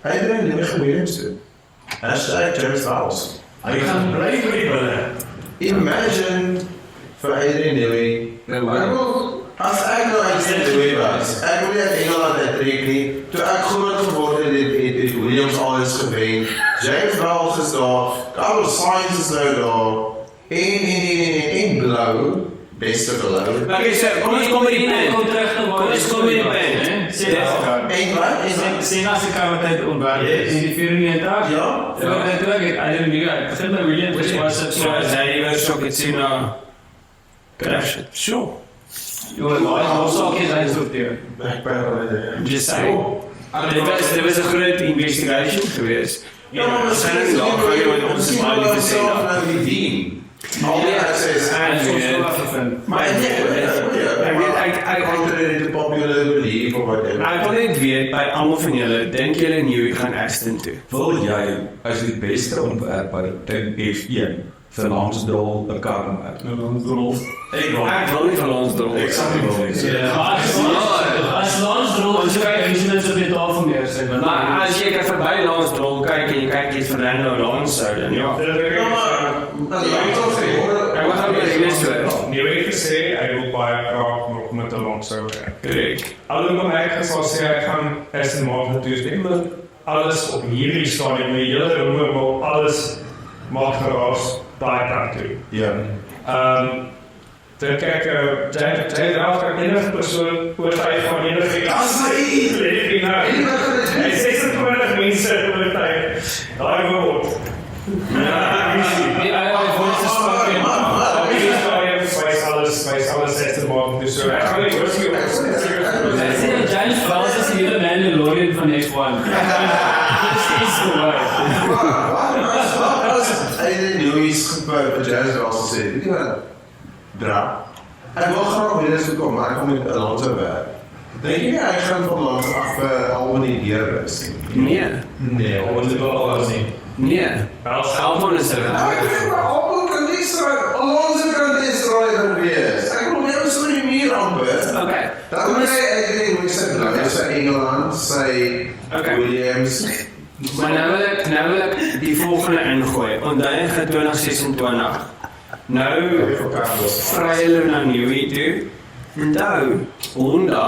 Adrian Newey Williams toe. #James Vowles. Hy gaan bly vir die binne. Imagine vir Adrian Newey. As ek nou Adrian Newey was, ek wil nie in Engeland uittrek nie. Toe ek groot geword het Williams alles gewen. James Vowles is daar. Carlos Sainz is nou daar. En blou. Beste blou. Okay, so kom ons kom by die punt. Kom terug na waar Kom ons kom by die punt. En wat? Sien as ek kan wat hy ontwerp in die 94. Ja. Toe ek het I don't know, begin by Williams was it So as hy nie so het sien na crash it. Sure. Jy weet ons ook is hy so teer. Just saying. Dit was 'n groot investigation geweest. Ja, maar Ons gaan nie daar gaan jy met ons maar nie gesê dat. nou die team. Al die access maar ek contrary to popular belief of whatever. Ek wil net weet by almal van julle, dink julle Newey gaan Aston toe? Wil jy as die beste ontwerper in F1 vir Lansdorp 'n kar maak? Ek wil nie vir ons droom. Ek sal nie wil nie. As Lansdorp ons kyk instruments op die tafel neersit, Maar as jy kan verby langs droom kyk en jy kyk iets Fernando Alonso dan ja. Ek wil gaan by die lys hoor. Nie weet gesê, hy wil baie graag nog met Alonso werk. Korrek. Alhoewel ek sal sê ek gaan Aston Martin toe speel, alles op hierdie stadium, die hele roemer wil alles maak geraas daai kant toe. Ja. Dan kyk jy raak ek enige persoon oortuig van enige hy 26 mense oortuig. Daai woord. Wys alles Aston Martin toe so. Ek gaan nie hoor James Vowles is die hele Mandalorian van F1. Dit is so Adrian Newey's geprobeer vir James Vowles sê, weet jy wat? Dra. Ek wil graag weer eens kom, maar ek kom met Alonso werk. Dink jy hy gaan van langs af vir Albon die deur is? Nee. Nee, ons het wel alles nie. Nee. Albon is er. Ek dink maar Albon kan nie stryk, Alonso kan nie stryk wees. Ek wil net so nie meer amper. Okay. Dan moet hy Adrian Newey sy Engeland, sy Williams. Maar nou wil ek die volgende ingooi. Onthou jy 2026. Nou vry hulle na Newey toe. Onthou, Honda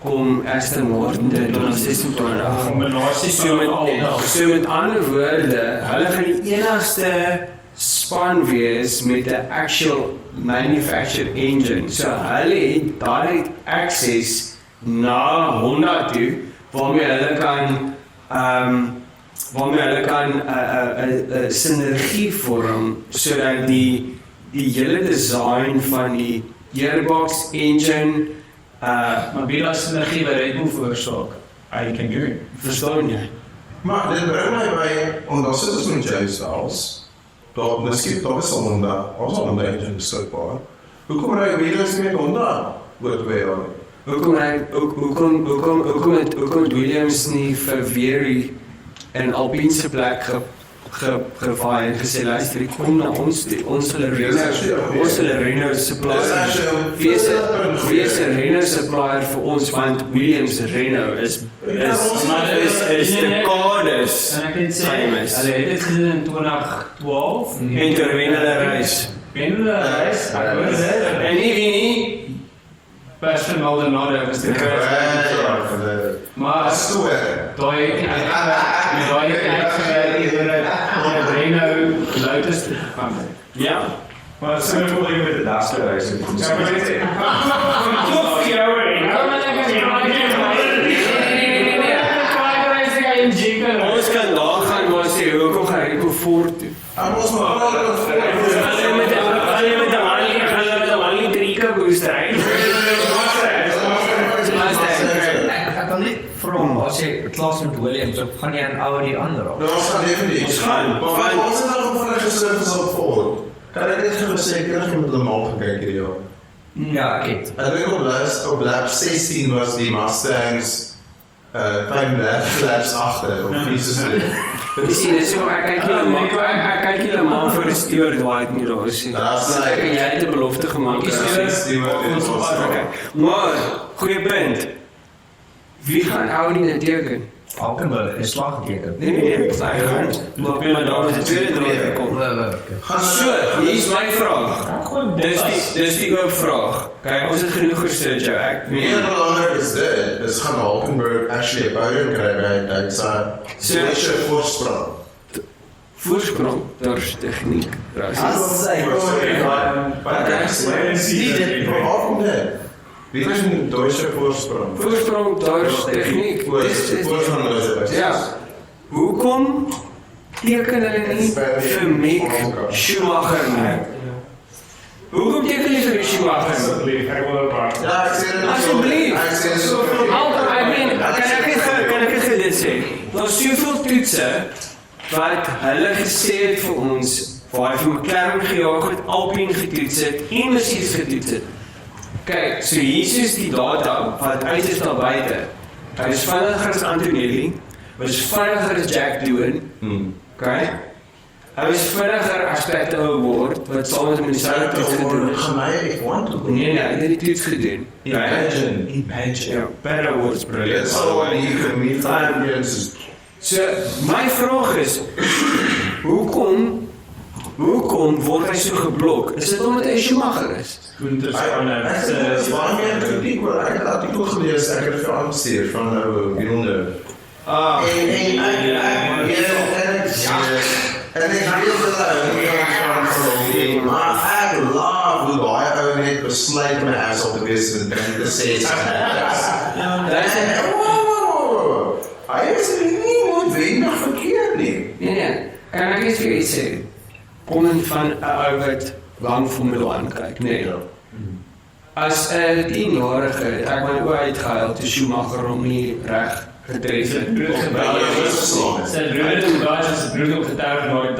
kom Aston Martin in 2026. Kombinasie So met ander woorde, hulle gaan die enigste span wees met 'n actual manufactured engine. So hulle het direct access na Honda toe, waarmee hulle kan sinergie vorm sodat die hele design van die gearbox engine maar wie laat sinergie by Red Bull veroorsaak? I can do it. Verstaan jy? Maar dit bring my by, want dan sit ons met Jay Styles, miskien daar is al Honda, ons al Honda engine beskikbaar. Hoekom ry Williams met Honda oor 2 jaar? Hoekom het Williams nie vir Wery in Alpine se plek gevaai en gesê, luister, kom na ons toe, ons hulle Renault supplier, wees 'n Renault supplier vir ons, want Williams Renault is dekades famous. Hulle het dit gedoen in 2012. En toe wen hulle reis. En nie wie nie, Pastor Maldonado was die maar daai het uitgewerk oor 'n Renault Lotus te gaan. ja. Maar so wil ek met die laaste reis. Ja, maar dit is Ons kan daar gaan maar sê, hoekom gaan Rico Ford toe? Ons maar Hulle met 'n Harley 3 kaboos ry. Ek kan net vra, as jy klas met Williams, of gaan jy aan Audi aanraak? ons gaan definitief. Ons gaan. Maar ons het al gevoel gesit is op Ford. Kan ek net gesê, ek het met Le Mans gekyk hierdie jaar. Ja, ek het. Ek dink op lap 16 was die Mustangs time laps agter op Jesus. Jy sien, dis hoe ek kyk julle maar vir die steward White nie daar is. En jy het 'n belofte gemaak. Okay. Maar, goeie punt. Wie gaan Audi nou teken? Valkenburg is slag geteken. Nee, hy gaan. Maar daar is 'n tweede draai gekom. So, hier is my vraag. Dis die oop vraag. Kyk, ons het genoeg gesit, jou. Meer belangrik is dit, is gaan Hulkenberg actually 'n podium kry by hy sy voorsprong. Voorsprong, daar is tegniek. Wie is een Duitse voorsprong? Voorsprong, daar is tegniek. Ja. Hoekom teken hulle nie vir Mick Schumacher nie? Hoekom teken hulle vir Schumacher nie? Ja, ek sê dit. Asseblief. Ek sê dit. Kan ek dit sê? Daar is soveel toetse wat hulle gesê het vir ons, waar hy vir McLaren gejaag het, Alpine getoets het en Mercedes getoets het. Kijk, so hier is die data wat uit is daar buite. Hy is vinniger as Antonelli, hy is vinniger as Jack Doohan, okay? Hy is vinniger as Pato O'Ward, wat saam met hom in die selfde toets gedoen het. Nee, hy het die toets gedoen. Imagine. Ja, Pato O'Ward's brilliant. So, my vraag is, hoekom word hy so geblok? Is dit omdat hy Schumacher is? Ek is baie meer kritiek oor, ek het 'n artikel gelees, ek het dit vir aangestuur van Wilde. En ek weet dit maar ek love hoe baie ou net besluit my ass op te wees en te sê hy is nie noodwendig verkeerd nie. Nee, kan ek eens vir jou iets sê? Komend van 'n ou wat lang Formule 1 kyk, nee. As 'n 10-jarige, ek my oë uitgehuil toe Schumacher hom nie reg getref het. Sy broer op getuig nooit.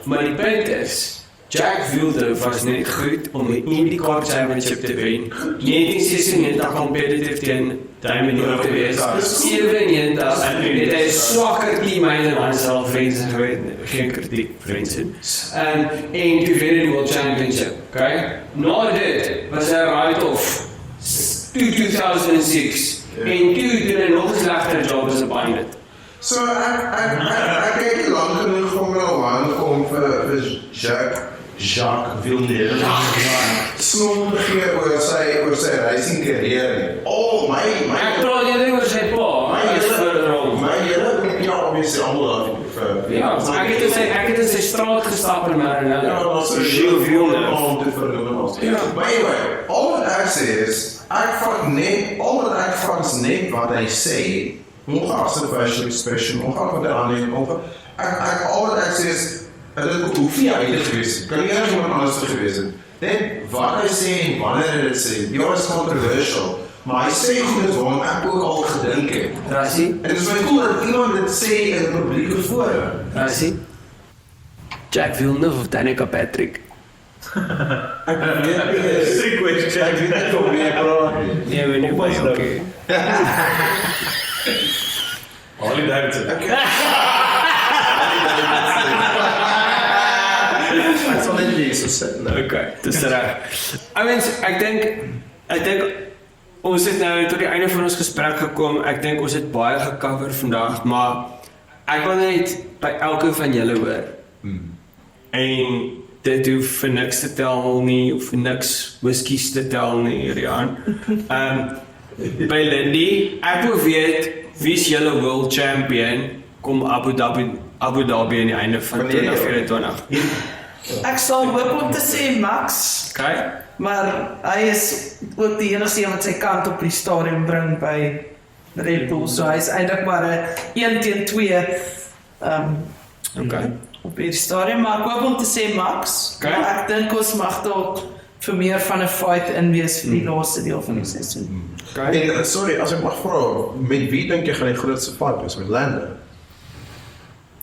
Maar die punt is, Jack Wilde was net goed om die IndyCar Championship te wen. 1996 competitive teen Damon Hill te wees. 97 het hy 'n swakker teammate dan self wens geweet. Geen kritiek, vriendin. En toe wen die World Championship, okay? Na dit was hy write-off 2006. En toe doen hy nog 'n slegter job as 'n pilot. So ek kyk nie lank genoeg Formule 1 om vir Jacques Villeneuve snoep te gee oor sy racing carrière. Oh my Ek praat nie oor sy pa, my hele ja, obviously almal ja, ek het in sy straat gestap en Maranello. Gilles Villeneuve. Om te vernoem. Maar anyway, al wat ek sê is, al wat ek vang net wat hy sê, ongeacht sy facial expression, ongeacht wat hy aanneem, al wat ek sê is, dit hoef nie hy dit gewees het, kan nie iemand anders gewees het. Net wat hy sê en wanneer hy dit sê, ja, is controversial, maar hy sê goed waarvan ek ook al gedink het. Rassie, En dit is my cool dat iemand dit sê in 'n publieke forum. Rassie. Jack Villeneuve of Danica Patrick? Ek weet nie, ek weet net of jy praat nie. Nee, weet nie baie, okay. Harley Davidson. Ek sal net hier so sit nou. Okay, dis reg. I mean, ek dink ons het nou tot die einde van ons gesprek gekom. Ek dink ons het baie gecover vandag, maar ek wil net by elke van julle hoor. En dit hoef vir niks te tel nie, of vir niks whiskies te tel nie, Rian. By Lindy, ek wil weet, wie is julle world champion kom Abu Dhabi aan die einde van 2024? Ek sal hoop om te sê Max, Okay? maar hy is ook die enigste een wat sy kant op die stadion bring by Red Bull, so hy is eintlik maar 'n 1 teen 2 Okay. op hierdie stadion, maar ek hoop om te sê Max, Okay. maar ek dink ons mag dalk vir meer van 'n fight in wees vir die laaste deel van die seisoen. Okay. En sorry, as ek mag vra, met wie dink jy gaan die grootste fight wees? Met Lando?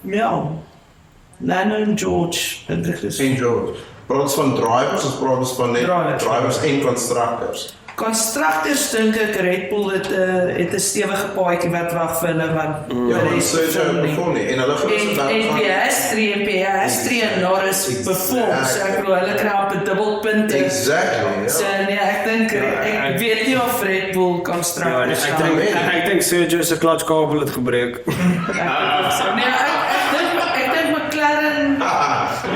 Ja, Lando en George, dink ek is. En George. Praat ons van drivers of praat ons van net drivers en constructors? Constructors dink ek Red Bull het 'n stewige paadjie wat wag vir hulle want Ja, maar so is jy begon nie. En hulle gaan en PS3 en Norris perform, so ek bedoel hulle kry op 'n dubbelpunt. Exactly, So ja. nee, ek dink ek weet nie of Red Bull Constructors Ek dink Sergio se klutskabel het gebreek. nee,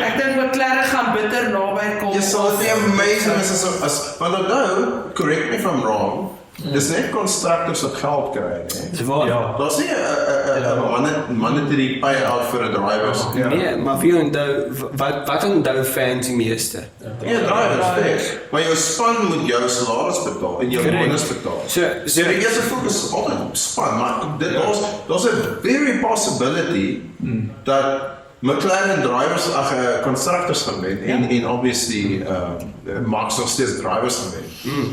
ek dink McLaren gaan bitter naby kom. Jy sal dit nie amazing as want onthou, correct me if I'm wrong, dis net constructors wat geld kry, nee. Dis waar. Ja, daar's nie 'n monetary payout vir 'n drivers. Nee, maar wie onthou, wat onthou fans die meeste? Ja, drivers, fix. Maar jou span moet jou salaris betaal en jou Correct. bonus betaal. So Die eerste fokus is altyd op span, maar daar's 'n very possibility dat McLaren drivers constructors gaan wen en obviously Max nog steeds drivers gaan wen.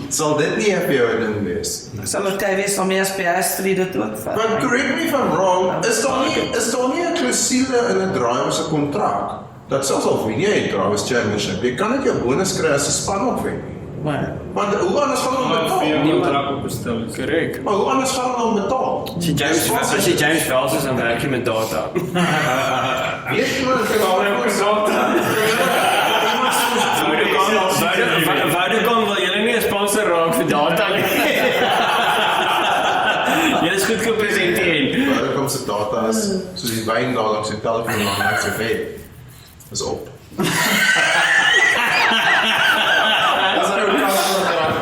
Sal dit nie vir jou 'n ding wees? Sal okay wees om eers PS3 dit ook vat. But correct me if I'm wrong, is daar nie 'n klousule in 'n driver se kontrak dat selfs al wen jy 'n drivers championship, jy kan net jou bonus kry as 'n span opwen nie. Want hoe anders gaan hulle betaal? Niemand op bestel. korrek. Maar hoe anders gaan hulle betaal? As jy James Wells is, dan werk jy met data. Weet jy wat Vodacom wil julle nie 'n sponsor raak vir data nie. Julle is goed gepresenteer. Vodacom se data is soos die wyn daar langs die telefoon aan net se vet. Is op.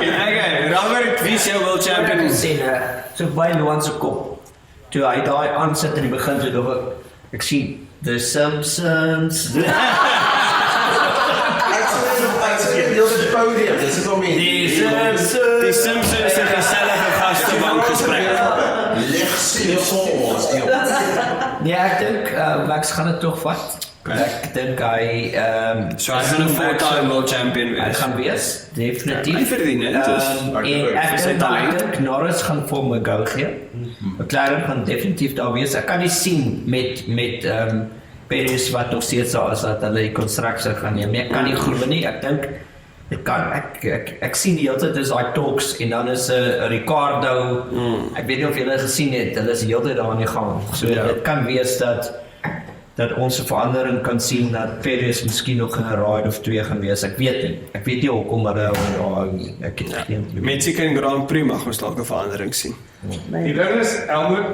Okay, Robert, wie is jou world champion? sien so by Luan se kop. Toe hy daai aansit in die begin toe dog ek sien The Simpsons. Ek sê jy wil die podium. Dis is om Die Simpsons se gesellige gastebank gesprek. lig sien ons. Nee, ek dink Max gaan dit tog vat. Ek dink hy So hy gaan 'n full-time world champion hy wees. gaan wees, Hy definitief. verdien dit. En ek dink Norris gaan vir hom 'n go gee. McLaren gaan definitief daar wees. Ek kan nie sien met Perez wat nog steeds daar is dat hulle die konstruksie gaan neem. Ek kan nie glo nie. Ek dink ek sien die hele tyd is daai talks en dan is Ricardo. Ek weet nie of julle gesien het, hulle is die hele tyd daar aan die gang. So dit kan wees dat ons 'n verandering kan sien dat Perez miskien nog 'n ride of 2 gaan wees. Ek weet nie hoekom hulle hou nie. Ek het geen idee. Mexican Grand Prix mag ons dalk 'n verandering sien. Die ding is, Helmut,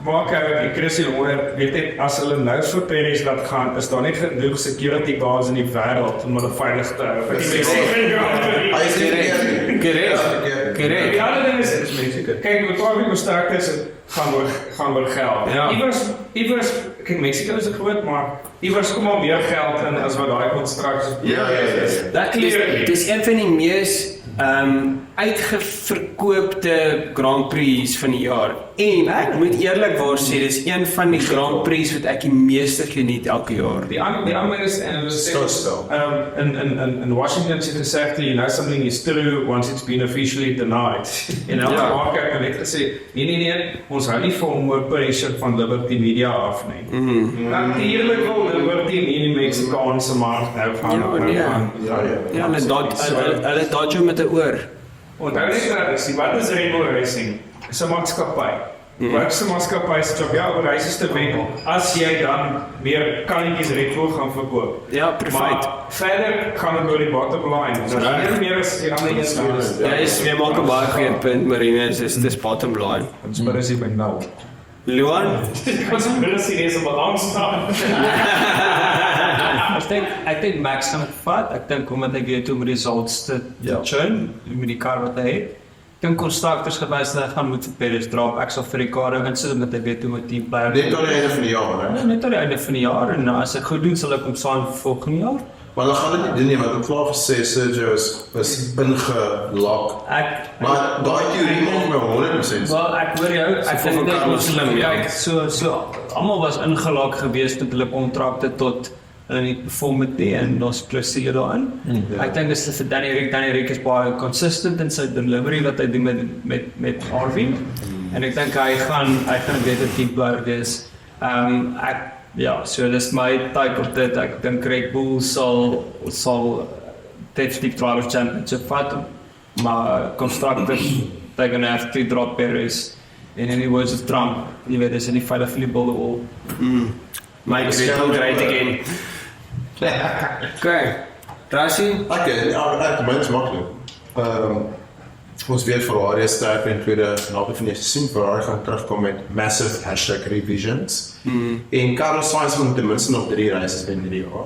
maak die Chrissy Horner, weet ek, as hulle nou vir Perez laat gaan, is daar nie genoeg security guards in die wêreld om hulle veilig te hou. Hy is nie Korrek. Die ander ding is kyk, met al die constructors gaan oor geld. Ja. Iewers, kyk, Mexico is groot, maar iewers kom al meer geld in as wat daai constructors. Ja. Dis een van die mees uitgeverkoopte Grand Prix van die jaar. En ek moet eerlikwaar sê, dis een van die Grand Prix wat ek die meeste geniet elke jaar. Die ander is, en hulle sê, in Washington sê gesegd, you know something is true once it's been officially denied. En nou maak ek net gesê, nee, ons hou nie van more pressure van Liberty Media af nie. Natuurlijk wil Liberty nie in die Mexicaanse markt nou gaan. Ja, hulle dodge met 'n oor. Onthou net dat wat is Rainbow Racing? Is 'n maatskappy. Wat is 'n maatskappy se job? Ja, om reisies te wen. As jy dan meer kannetjies Red Bull gaan verkoop. Ja, perfect. Maar verder gaan het oor die bottom line. So dan meer as die ander een. Ja, jy maak 'n baie goeie punt, Marine, dis bottom line. Conspiracy by nou. Luan? Conspiracy is 'n balans staan. Ek dink Max gaan het vat. Ek dink omdat ek weet hoe om results te churn met die kar wat hy het. Ek dink constructors gewys dat hy gaan moet vir Perez drop. Ek sal vir Ricardo insit omdat ek weet hoe my team player. Net tot die einde van die jaar, hè? Net tot die einde van die jaar en as ek goed doen sal ek hom saam vir volgende jaar. Maar dan gaan dit nie doen nie, want ek klaar gesê Sergio is ingelok. Maar daai teorie maak my 100%. Wel, ek hoor jou. Ek dink dit was slim, ja. kyk, so almal was ingelok geweest met hulle kontrakte tot hulle nie perform het nie en daar's plesier daarin. Ek dink dis vir Danny Rick is baie consistent in sy delivery wat hy doen met Harvey. En ek dink hy gaan weet 'n teamplayer wees. So dis my take op dit. Ek dink Red Bull sal definitief Drivers' Championship vat, maar constructors they're gonna have to drop Perez. In any words of Trump, jy weet, dis in die veilig vir die bullewall. Mike Red Bull great again. Okay, Rashi? Ek mens maklik. Ons weet Ferrari is sterk in tweede naby van die seisoen. Ferrari gaan terugkom met massive #revisions. En Carlos Sainz gaan ten minste nog 3 races wen hierdie jaar.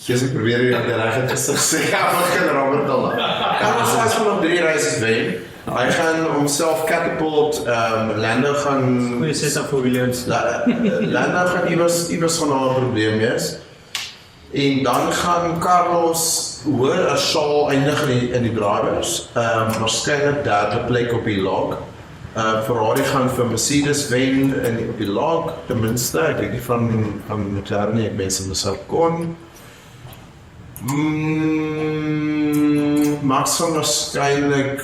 Ek probeer hier die reg te sê, wat kan Robert al? Carlos Sainz gaan nog 3 races wen. Hy gaan homself catapult, Lando gaan... Goeie setup vir Williams. Lando gaan iewers gaan daar 'n probleem wees. En dan gaan Carlos hoor as Charles eindig in die drivers, waarskynlik derde plek op die log. Ferrari gaan vir Mercedes wen op die log, ten minste, ek weet nie van McLaren nie, ek mense myself kon. Max gaan waarskynlik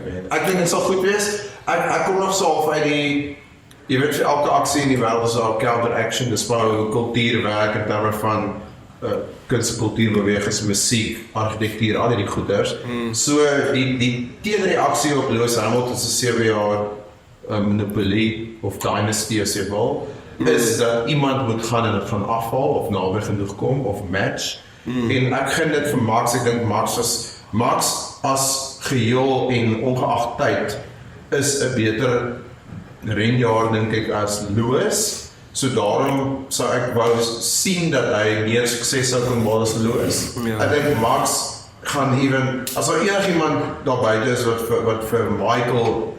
wen. Ek dink dit sal goed wees. Ek kom nog so half uit die jy weet vir elke aksie in die wêreld is daar counter-action, dis maar hoe kultuur werk in terme van kunstkultuur, bewegings, musiek, argitektuur, al die goeders. So die teenreaksie op Lewis Hamilton se 7 jaar monopolie of dynasty as jy wil, is dat iemand moet gaan en dit gaan afhaal of naby genoeg kom of match. En ek gaan dit vir Max, ek dink Max as geheel en ongeag tyd is 'n beter renjaar dink ek as Lewis, so daarom sou ek wou sien dat hy meer sukses sou kan behaal as Lewis. Ek dink Max gaan as daar enigiemand daar buite is wat vir Michael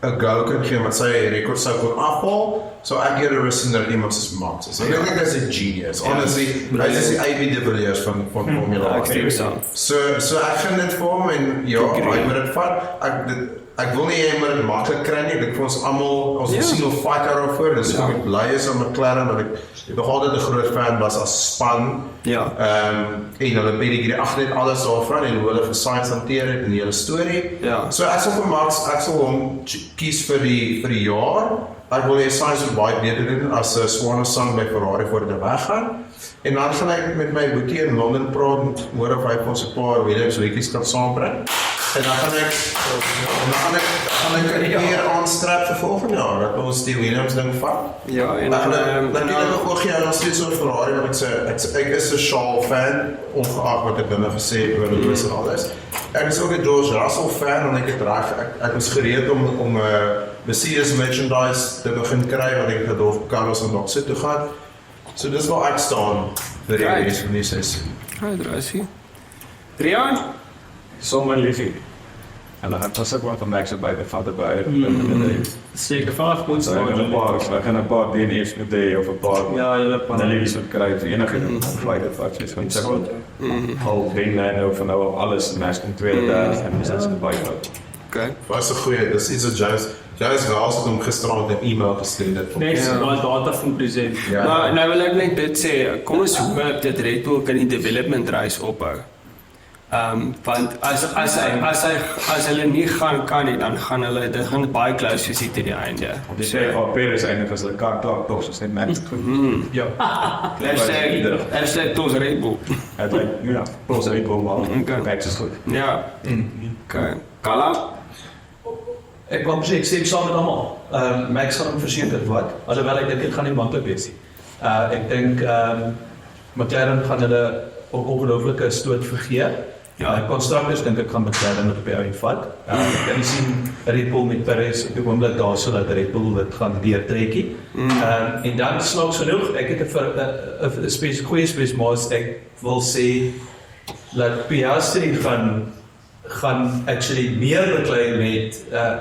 'n go kan gee met sy rekord sou kon afhaal, so ek eerder sien dat iemand soos Max is. Ek dink hy is 'n genius. Honestly, hy is die AB de Villiers van Formula 1. So ek gaan dit vir hom en hy moet dit vat. Ek wil nie hy moet dit maklik kry nie. Ek dink vir ons almal, ons sien hoe fight daaroor. Dis ek bly is om McLaren, want ek nog altyd 'n groot fan was as span. En hulle pedigree agter dit alles daarvan en hoe hulle vir Sainz hanteer het en die hele storie. So ek sal vir Max, ek sal hom kies vir die jaar. Ek wil hê Sainz moet baie beter doen as 'n swan song by Ferrari voordat hy weggaan. En dan gaan ek met my boetie in Londen praat, hoor of hy ons 'n paar Williams weekies kan saambring. En dan gaan ek 'n keer aanstrap vir volgende jaar dat ons die Williams ding vat. Ja, en dan ook jy nog steeds oor Ferrari want ek is 'n Charles fan, ongeag wat ek binne gesê oor Lewis en alles. Ek is ook 'n George Russell fan en ek het reg ek was gereed om Mercedes merchandise te begin kry want ek het door Carlos en nog sit toe gaan. So dis waar ek staan vir die res van die seisoen. Right, Rashi. Rian? Sommer liefie. En dan gaan we ook wat van Max erbij, de vat erbij. Zeker 5 punten. So, we gaan een paar DNF's per day of een paar Ja, julle analyses wat krijgen. Enige flight advice is gewoon zeggen. Al ben jij nou van nou alles en Max komt tweede dag en dan zijn ze erbij. Okay. Was 'n goeie, dis iets wat James Ross het hom gisterand 'n e-mail gestuur het. Next, baie data van present. Maar nou wil ek net dit sê, kom ons hoop dat Red Bull kan die development race ophou. Want as hulle nie kan nie, dan gaan hulle dit gaan baie close wees teen die einde. Dus Perez eindigt als de kaart toch, dus het Max. Ja. Hashtag tos Red Bull. Het lijkt, ja, plus Red Bull, maar Max is goed. Ja. Okay. Kala? Ek wou sê ek stem saam met almal. Max gaan hom verseker wat, alhoewel ek dink dit gaan nie maklik wees nie. Ek dink McLaren gaan hulle ook ongelooflike stoot vergee. Constructors dink ek gaan McLaren op die einde vat. Ek kan nie sien Red Bull met Perez op die oomblik daar sodat Red Bull dit gaan deurtrekkie. En dan snaaks genoeg, ek het 'n goeie spesialis, ek wil sê dat Piastri gaan actually meer beklei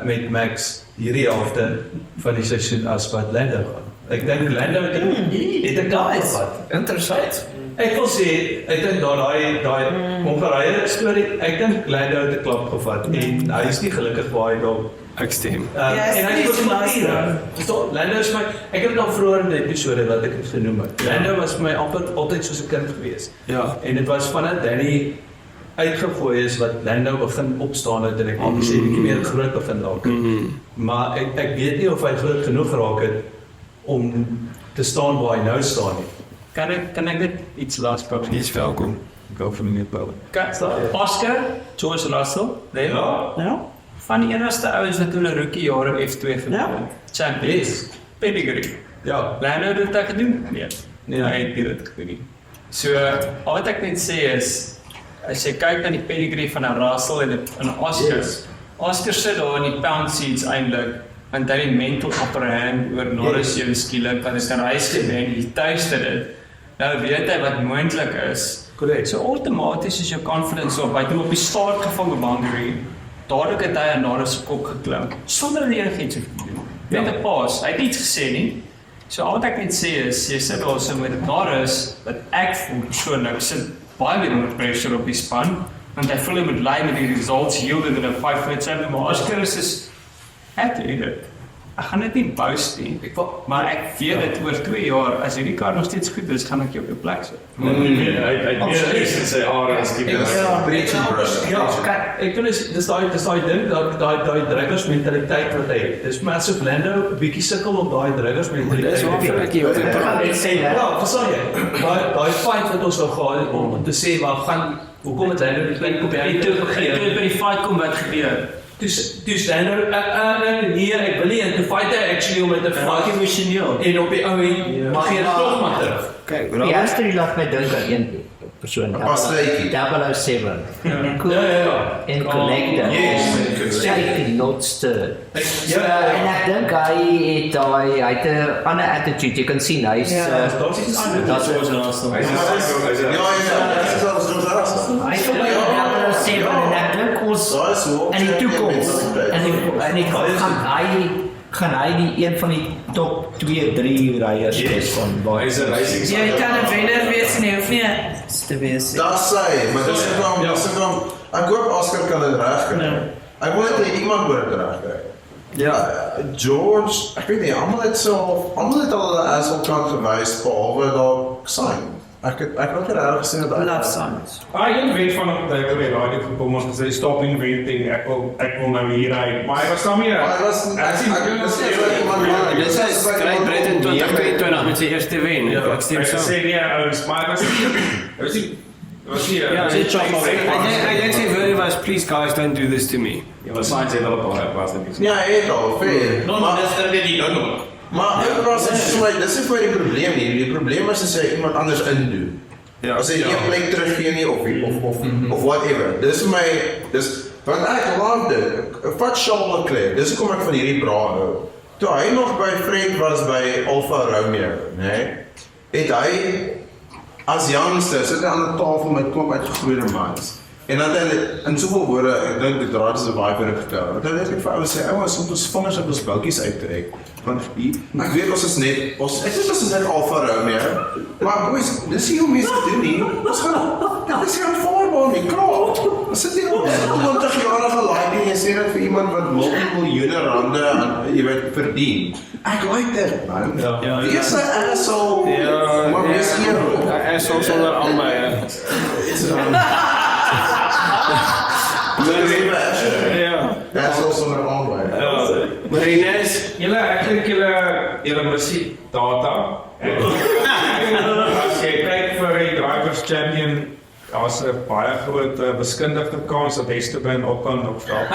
met Max hierdie helfte van die seisoen as wat Lando gaan. Ek dink Lando het 'n klap gehad. Interessant. Ek wil sê, ek dink daai Hongarije storie, ek dink Lando het 'n klap gevat en hy is nie gelukkig waar hy dalk Ek stem. en hy is ook Lando is my, ek het dit al vroeër in die episode wat ek het genoem het. Lando was vir my altyd soos 'n kind gewees. Ja. En dit was vanaf Danny uitgegooi is wat Lando begin opstaan het en ek amper sê bietjie meer groot begin raak. Maar ek weet nie of hy groot genoeg geraak het om te staan waar hy nou staan nie. Kan ek net iets laat praat? Jy is welkom. Go for the minute, brother. Oscar, George Russell, Ja. van die enigste ouens wat hulle rookie jare F2 verloor. Champions. Pedigree. Ja, Lando het dit gedoen? Nee, hy het nie dit gedoen nie. So, al wat ek net sê is, as jy kyk na die pedigree van 'n Russell en 'n Oscar, Oscar sit daar in die pound seats eintlik, want hy het die mental upper hand oor Norris ewe skielik, want hy het 'n race gewen, hy tuiste dit. Nou weet hy wat moontlik is. korrek. So outomaties is jou confidence op, hy het hom op die start gevang op Hungary, dadelik het hy aan Norris se kop geklim, sonder dat enigiets hoef te doen. Net 'n paas, hy het niets gesê nie. So al wat ek net sê is, jy sit daar so met Norris, wat ek voel persoonlik, sit baie meer onder pressure op die span, want hy voel hy moet lei met die results yielded in 'n 5-minute champion, maar Oscar is athlete. Ek gaan dit nie boast nie, maar ek weet dit oor 2 jaar, as hierdie kar nog steeds goed is, gaan ek jou op jou plek sit. Hij meer is in zijn aard als die Ek vind dis daai ding, daai drywersmentaliteit wat hy het. Dis massive Lando 'n bietjie sukkel op daai drywersmentaliteit. Dis waarvan ek hier oor praat. Ja, verstaan jy? Daai fight wat ons nou gehad het om te sê maar hoekom het Lando die klein kopie uit te gegee? By die fight kom wat gebeur. Dus Lando, nee, ek wil nie, en toe fight hy actually om met 'n fight Emosioneel. en op die ou end mag jy dit tog maar terug. Kyk, Die Robert, eerste laat my dink aan een persoon. Pasteitjie. 007. Ja. En Connector. Yes. Sy het die notste. Ja, En ek dink hy het 'n ander attitude. Jy kan sien hy's daar's iets anders. daar's George Russell. Ja, dit is al so raas. hy het 007 en ek dink ons in die toekoms en ek gaan hy die een van die top 2-3 ryers wees van Hij baie. is een racing Jy kan 'n wenner wees en jy hoef nie te wees nie. Dis hy, maar dis hoekom ek hoop Oscar kan dit regkry. Ek wil net hê iemand moet dit regkry. Ja, George, ek weet nie, almal het al hulle asshole kant gewys behalwe dalk Sainz. Ek het nog nie reg gesien dat Love songs. Ek weet van op die radio gekom ons gesê stop inventing. Ek wil nou hier ry. Maar hy was dan meer. Maar hy was dis is Great Britain 2022 met sy eerste wen. Ek stem Ek saam. sê nee, maar was nie. Ja, I did say very much, please guys, don't do this to me. Ja, maar Sainz heeft wel een paar was het niet. Ja, het al, fair. Maar ek was so, dis nie vir die probleem nie. Die probleem is as jy iemand anders indoen. Ja. As jy nie 'n plek teruggee nie of whatever. Dis my want ek love dit. Vat Charles Leclerc. Dis hoekom ek van hierdie praat hou. Toe hy nog by Fred was by Alfa Romeo, né? Het hy as youngster sit aan 'n tafel met klop uitgegroeide mans. En dan in soveel woorde, ek dink die draad is 'n baie vinnig getel. Want dan het ek vir ouens sê, ouens, om ons vingers op ons boutjies uit te trek. Want ek weet ons is net, ek weet ons is net Alfa Romeo, maar boys, dis nie hoe mense doen nie. Ons gaan, dit is nie aanvaarbaar nie, klaar. Ons sit hier op 20-jarige laai en jy sê dit vir iemand wat multimiljoene rande, jy weet, verdien. Ek like dit, man. Wees 'n asshole, maar wees eerlik. Asshole sonder albei, That's also not all right. Marines, Ek dink julle musie data. As jy kyk vir die Drivers Champion, daar's 'n baie groot wiskundige kans dat Esteban op kan opstaan.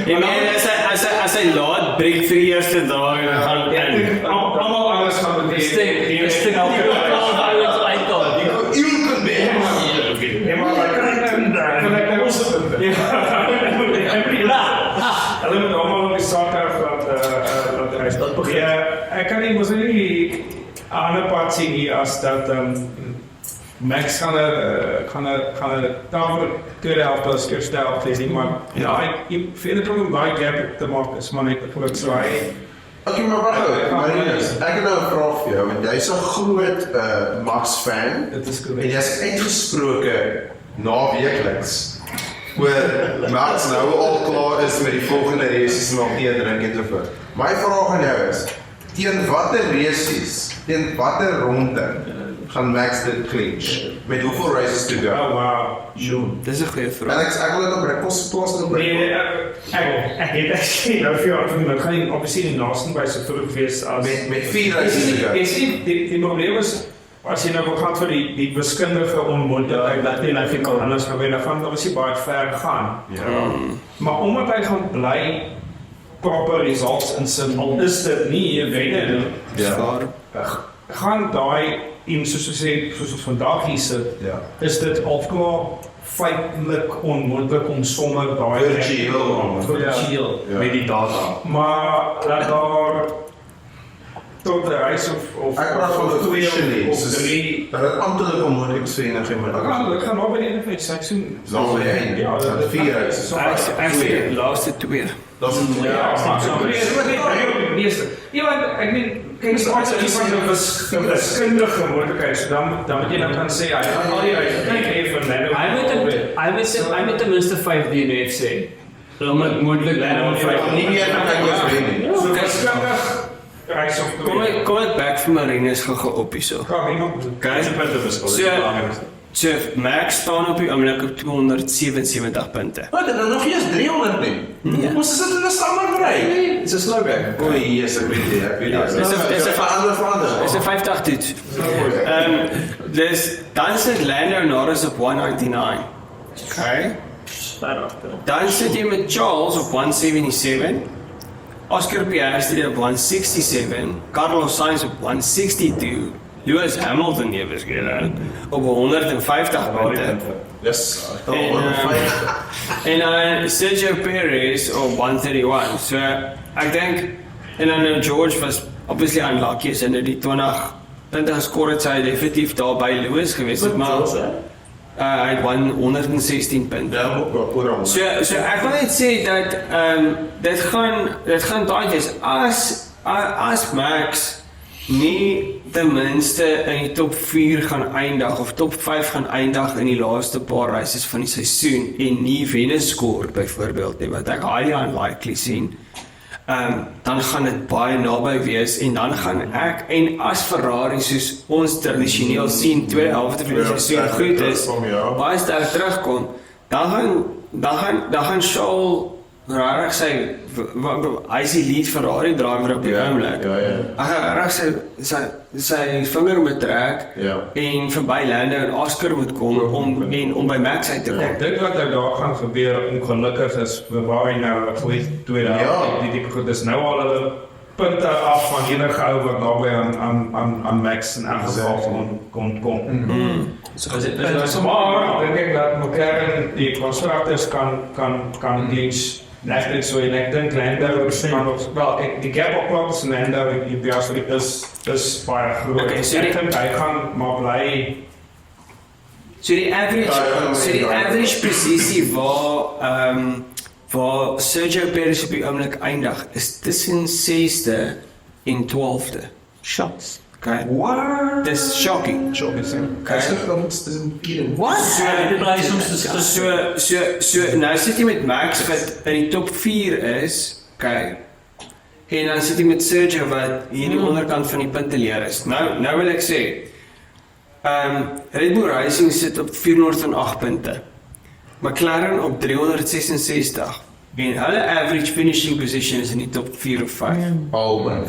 ek meen as hy laat breek vir die eerste dag en gaan Almal anders gaan Dis die elke Hulle moet allemaal op die saak af dat reis. Ek kan nie, mos nie die ander pad sien hier as dat Max gaan een tafel tweede helft as eerste helft lees nie, maar ek vind het ook om die gap te maak is maar net geluk so hy. Oké, maar wacht, Marinus, ek het nou 'n vraag vir jou, want jy's 'n groot Max-fan, Dit is en correct. jy's uitgesproke naweekliks oor Max nou al klaar is met die volgende races nog nie drink en so voort. My vraag aan jou is, teen watter races, teen watter ronde gaan Max dit clinch? Met hoeveel races to go? Oh wow. Dis 'n goeie En vraag. ek wil dit op rekos plaas op Nee, ek het actually nou vir jou antwoord, ek gaan nie obviously die laaste by so vroeg wees as met 4 races to go. Jy sien, die probleem is, as jy nou wil gaan vir die wiskundige onmoontlikheid, dat jy nou kan anders nou weer, dan gaan ons nie baie ver gaan. Maar omdat hy gaan bly proper results in sin, al is dit nie 'n wenner nie, gaan daai en soos ons sê, soos ons vandag hier sit, is dit alklaar feitelik onmoontlik om sommer daai virtueel met die data. maar dat daar tot 'n reis of Ek praat van officially, of soos 3 dat dit amptelik onmoontlik is vir enige ek gaan nou by die NFL seisoen. Nog by een, Ja, dat 4 races. Ek sê laaste 2. Dat is een Ja, ek meen, kyk, is altyd iets van 'n wiskundige moontlikheid, so dan moet jy nou kan sê, hy gaan al die kyk even Lando. Hy moet ten minste 5 DNF sê. Omdat moontlik Lando Lando moet nie meer dan ek was wen nie. So wiskundig reis of Kom ek back vir Marines gou op hierso. Okay. So Max staan op die oomblik op 277 punte. Wat, dan nog eers 300 nie? Nee. Ons sit in 'n standaardry. It's a slogan. Oei, yes, ek weet nie, ek weet nie. Is 'n verander. Is 'n 50 toets. Dus dan sit Lando Norris op 199. Okay. Dan sit jy met Charles op 177. Oscar Piastri op 167. Carlos Sainz op 162. Lewis Hamilton waarskynlik op 150 punte. Yes, En dan Sergio Perez op 131. So ek dink en dan George was obviously unlucky as in die 20 punte geskor het, sy het definitief daar by Lewis gewees het, maar hy het 116 punte. So ek wil net sê dat dit gaan daai wees as Max nie ten minste in die top 4 gaan eindig of top 5 gaan eindig in die laaste paar races van die seisoen en nie wenne skoor byvoorbeeld nie, wat ek highly unlikely sien, dan gaan dit baie naby wees en dan gaan ek en as Ferrari soos ons tradisioneel sien tweede helfte van die seisoen goed is, baie sterk terugkom, dan gaan Charles rarig hy is die lead Ferrari driver op die oomblik. Hy rarig sy vinger moet trek en verby Lando en Oscar moet kom om by Max uit te kom. Ek dink wat daar gaan gebeur ongelukkig is waar hy nou 'n goeie tweede helft die tipe goed is nou al hulle punte af van enige ou wat naby aan Max en aan geval kon kom. Maar dink ek dat McLaren die constructors kan diens net so en ek dink Lando wel die gap op klop is Lando en die Piastri is baie groot. Okay, so ek dink hy gaan maar bly So die average posisie waar Sergio Perez op die oomblik eindig is tussen 6de en 12de shots. Okay. What? Dis shocking. Kyk dan is dit 'n viering. What? Dit bly soms So nou sit jy met Max wat in die top 4 is, okay. En dan sit jy met Sergio wat hier in die onderkant van die punteleer is. Nou wil ek sê, Red Bull Racing sit op 408 punte. McLaren op 366 en hulle average finishing position is in die top 4 of 5. Albei.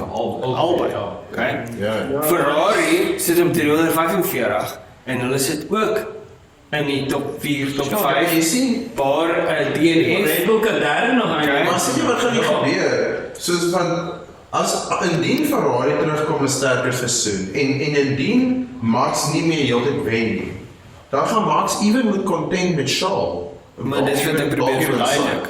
Okay. Ja. Ferrari sit op 345 en hulle sit ook in die top 4, top 5. Jy sien, Paar DNF. Red Bull kan daar nog aan. maar sien jy wat gaan gebeur? Soos van indien Ferrari terugkom 'n sterker seisoen en indien Max nie meer heeltyd wen nie, dan gaan Max even moet contend met Charles. Maar dis wat ek probeer verduidelik.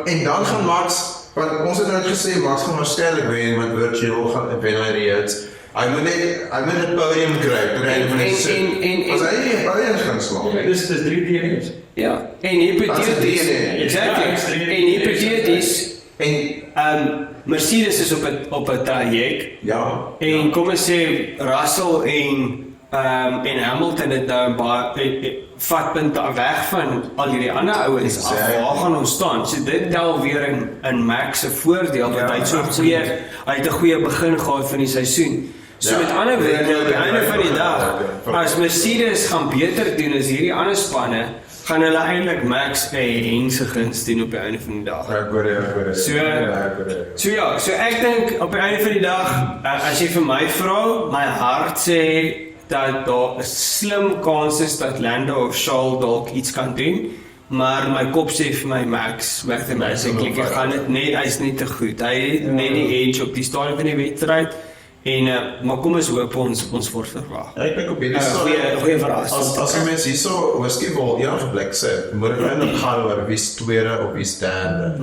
En dan gaan Max, want ons het net gesê Max gaan waarskynlik wen want virtueel gaan wen hy reeds. Hy moet net podium kry ter einde van die seisoen. As hy nie podium gaan slaan. Dis 3 DNF's. Ja, en hypothetisch. Exactly. En hypothetisch. En Mercedes is op 'n traject. Ja. En kom ons sê Russell en Hamilton het nou baie vatpunte weg van al hierdie ander ouens af. Waar gaan ons staan? So dit tel weer in Max se voordeel want hy het 'n goeie begin gehad van die seisoen. So met ander woorde, op die einde van die dag, as Mercedes gaan beter doen as hierdie ander spanne, gaan hulle eintlik Max se guns doen op die einde van die dag. Ek hoor. So ek dink op die einde van die dag, as jy vir my vra, my hart sê dat daar 'n slim kans is dat Lando of Charles dalk iets kan doen, maar my kop sê vir my Max, basically, hy's net te goed. Hy het net die edge op die stadium van die wedstryd. En maar kom ons hoop ons word verwag. Ja, ek dink op hierdie goeie verrassing. As jy mense hierso whisky wil enige plek sit, moet ek eintlik gaan oor wie's tweede of wie's derde.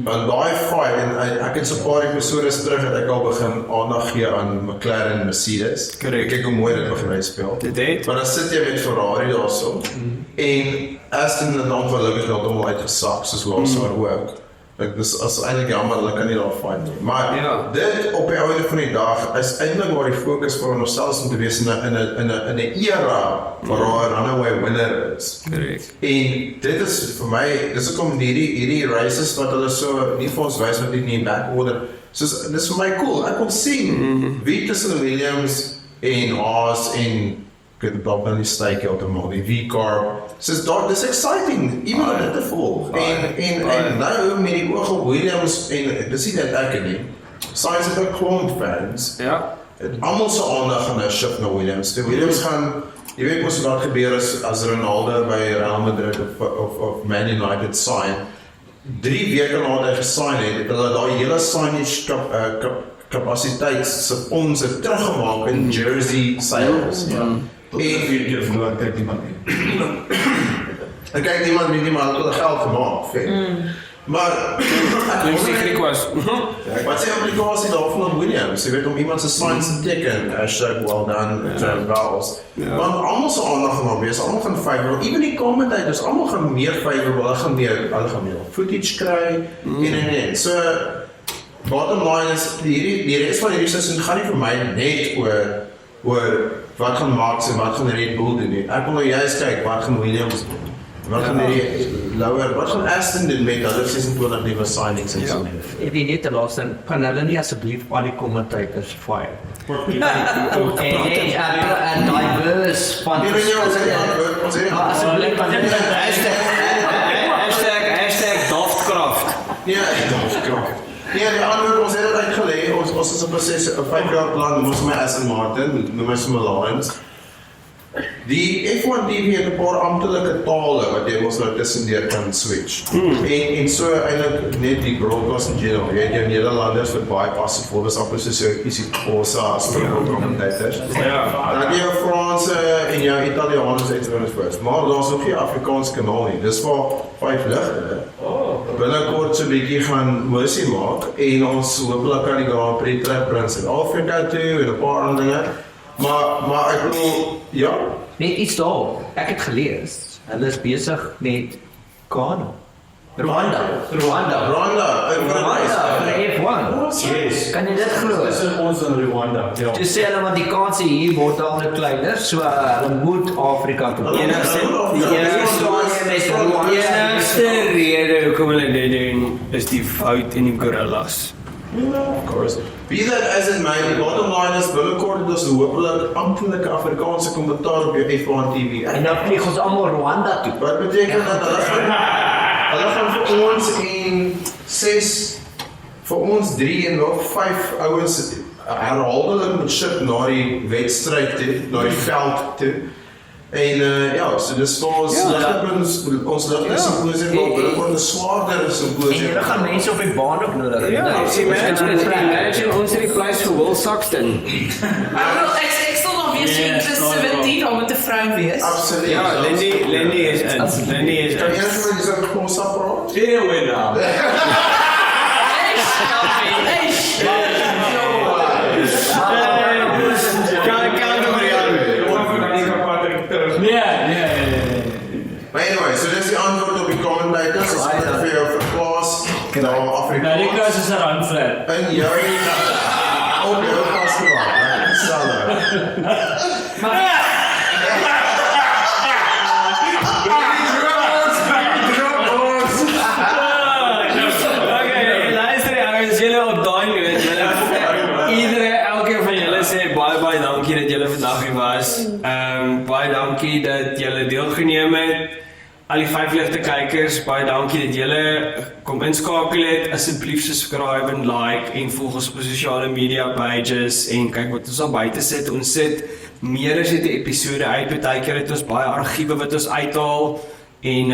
Want daai fight en ek het so 'n paar episode terug dat ek al begin aandag gee aan McLaren en Mercedes. Correct. Kyk hoe mooi dit begin uitspeel. Dit. Maar dan sit jy met Ferrari daarso. En Aston het dan gelukkig wel hom uitgesak soos laas jaar ook. Dis as eintlik jammer, hulle kan nie daar fight nie. Maar dit op die einde van die dag is eintlik waar die fokus vir onsself moet wees in 'n era waar 'n runaway winner is. Correct. En dit is vir my, dis hoekom hierdie races wat hulle so nie vir ons wys wat nie back order. Soos dis vir my cool. Ek kon sien wie tussen Williams en Haas en ek het dalk nou nie steek heeltemal die V-car. So dis exciting, even om dit te volg. En nou met die oog op Williams en dis nie net ek nie. Sainz het ook klomp fans. Ja. Almal se aandag gaan nou shift na Williams. Die Williams gaan, jy weet mos wat gebeur as Ronaldo by Real Madrid of Man United sign. 3 weke nadat hy gesign het hulle daai hele signage kapasiteit se fondse teruggemaak in jersey sales. Tot 4 keer verloor kyk niemand nie. En kyk niemand het hulle geld gemaak. Maar Ek sê Griek was. wat sê implikasie daarvan op Williams? Jy weet om iemand se signs te teken, well done, Charles. Want almal se aandag gaan wees, almal gaan favor, even die commentators, almal gaan meer favor, hulle gaan meer footage kry en. So bottom line is die res van hierdie seisoen gaan nie vir my net oor wat gaan Max en wat gaan Red Bull doen nie. Ek wil nou juist kyk wat gaan Williams doen. Wat gaan wat gaan Aston doen met hulle 26 nuwe signings en so. Ek weet net die laaste, kan hulle nie asseblief al die commentators fire? En diverse van Hashtag Daftkraft. Ja, Daftkraft. Ja, die antwoord ons het dit uitgelê. Ons is op 'n 5 jaar plan, ons met Aston Martin, noem ons hom Alliance. Die F1 TV het 'n paar amptelike tale wat jy mos nou tussendeur kan switch. En so eintlik net die broadcast in general. Jy het jou Nederlanders wat baie passief is, amper soos isie Corsa as commentators. Dan het jy jou Franse en jou Italianers ensovoorts. Maar daar's ook nie Afrikaans kanaal nie. Dis vir 5 ligte. Binnekort so 'n bietjie gaan mosie maak en ons hopelik kan die Grand Prix terugbreng in Afrika toe en 'n paar ander dinge. Maar ek bedoel, ja, net iets daar. Ek het gelees. Hulle is besig met Ghana. Rwanda. Rwanda, Vir F1. Yes. Kan jy dit glo? Dis in ons in Rwanda. Ja. Dis sê hulle want die kanse hier word al net kleiner, so hulle moet Afrika toe. Die enigste rede hoekom hulle dit doen is die fout in die gorillas. Of course. Be that as it may, the bottom line is binnekort is hopelik amptelike Afrikaanse kommentaar op jou F1 TV. En dan vlieg ons almal Rwanda toe. Wat beteken dat hulle gaan vir ons en 6, vir ons 3 en nog 5 ouens herhaaldelik moet ship na die wedstryd toe, na die veld toe. En ja, so dis vir ons ons is inklusief maar binnekort 'n swaarder En jy gaan mense op die baan ook nodig hê. Ja, imagine ons het die pleis vir Will Saxton. Ek sal nog weer sien vir 17 om met 'n vrou wees. Absoluut. Ja, Lindy is in. Lindy is Kan in. jy eens vir my sê kom ons praat? Anyway now. Maar anyway, so dis die antwoord op die commentators. As ek vir jou verplaas na Afrika. Nou die kous is 'n randflat. In jou op jou vasgemaak. Okay, luister jongens, julle op daai weet julle. Elke van julle sê baie dankie dat julle vandag hier was. Baie dankie dat julle deelgeneem het. Al die 5 ligte kykers, baie dankie dat julle kom inskakel het. Asseblief subscribe en like en volg ons op sosiale media pages en kyk wat ons al buite sit. Ons sit meer as 'n episode uit. Partykeer het ons baie argiewe wat ons uithaal. En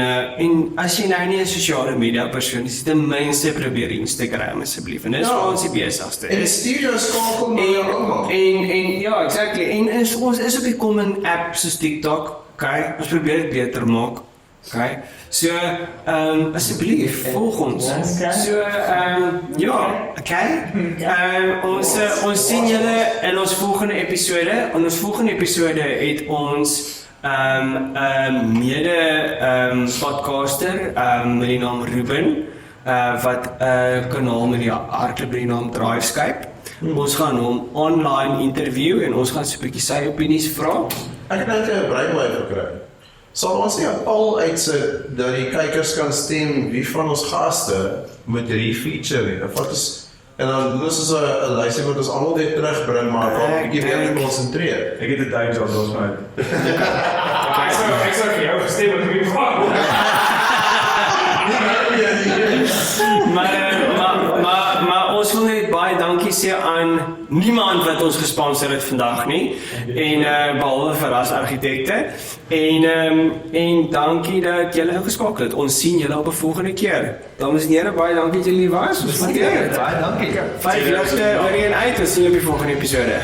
as jy nou nie 'n sosiale media persoon is, ten minste probeer Instagram asseblief. En dis vir ons die besigste. En stuur jou skakel na jou ouma. En ja, exactly. En ons is op die common app soos TikTok. Okay, ons probeer dit beter maak. Okay. So, asseblief volg ons. So, ja, okay. Ons sien julle in ons volgende episode. In ons volgende episode het ons podcaster met die naam Ruben wat 'n kanaal met die hardloop met die naam Drivescape. Ons gaan hom online interview en ons gaan so 'n bietjie sy opinies vra. Ek het net 'n brainwave gekry. Sal ons nie 'n poll uitsit dat die kykers kan stem wie van ons gaste moet refeature nie? Of wat is en dan doen ons 'n lysie wat ons almal weer terugbring maar op 'n bietjie meer konsentreer. Ek het 'n time zone los my. Ek sou vir jou gestem het om hier vraag. Maar ons wil net baie dankie sê aan niemand wat ons gesponsor het vandag nie. En behalwe vir as argitekte. En dankie dat julle ingeskakel het. Ons sien julle op 'n volgende keer. Dames en here, baie dankie dat julle hier was. Ons waardeer dit. Baie dankie. 5 ligte oor en uit. Ons sien julle op die volgende episode.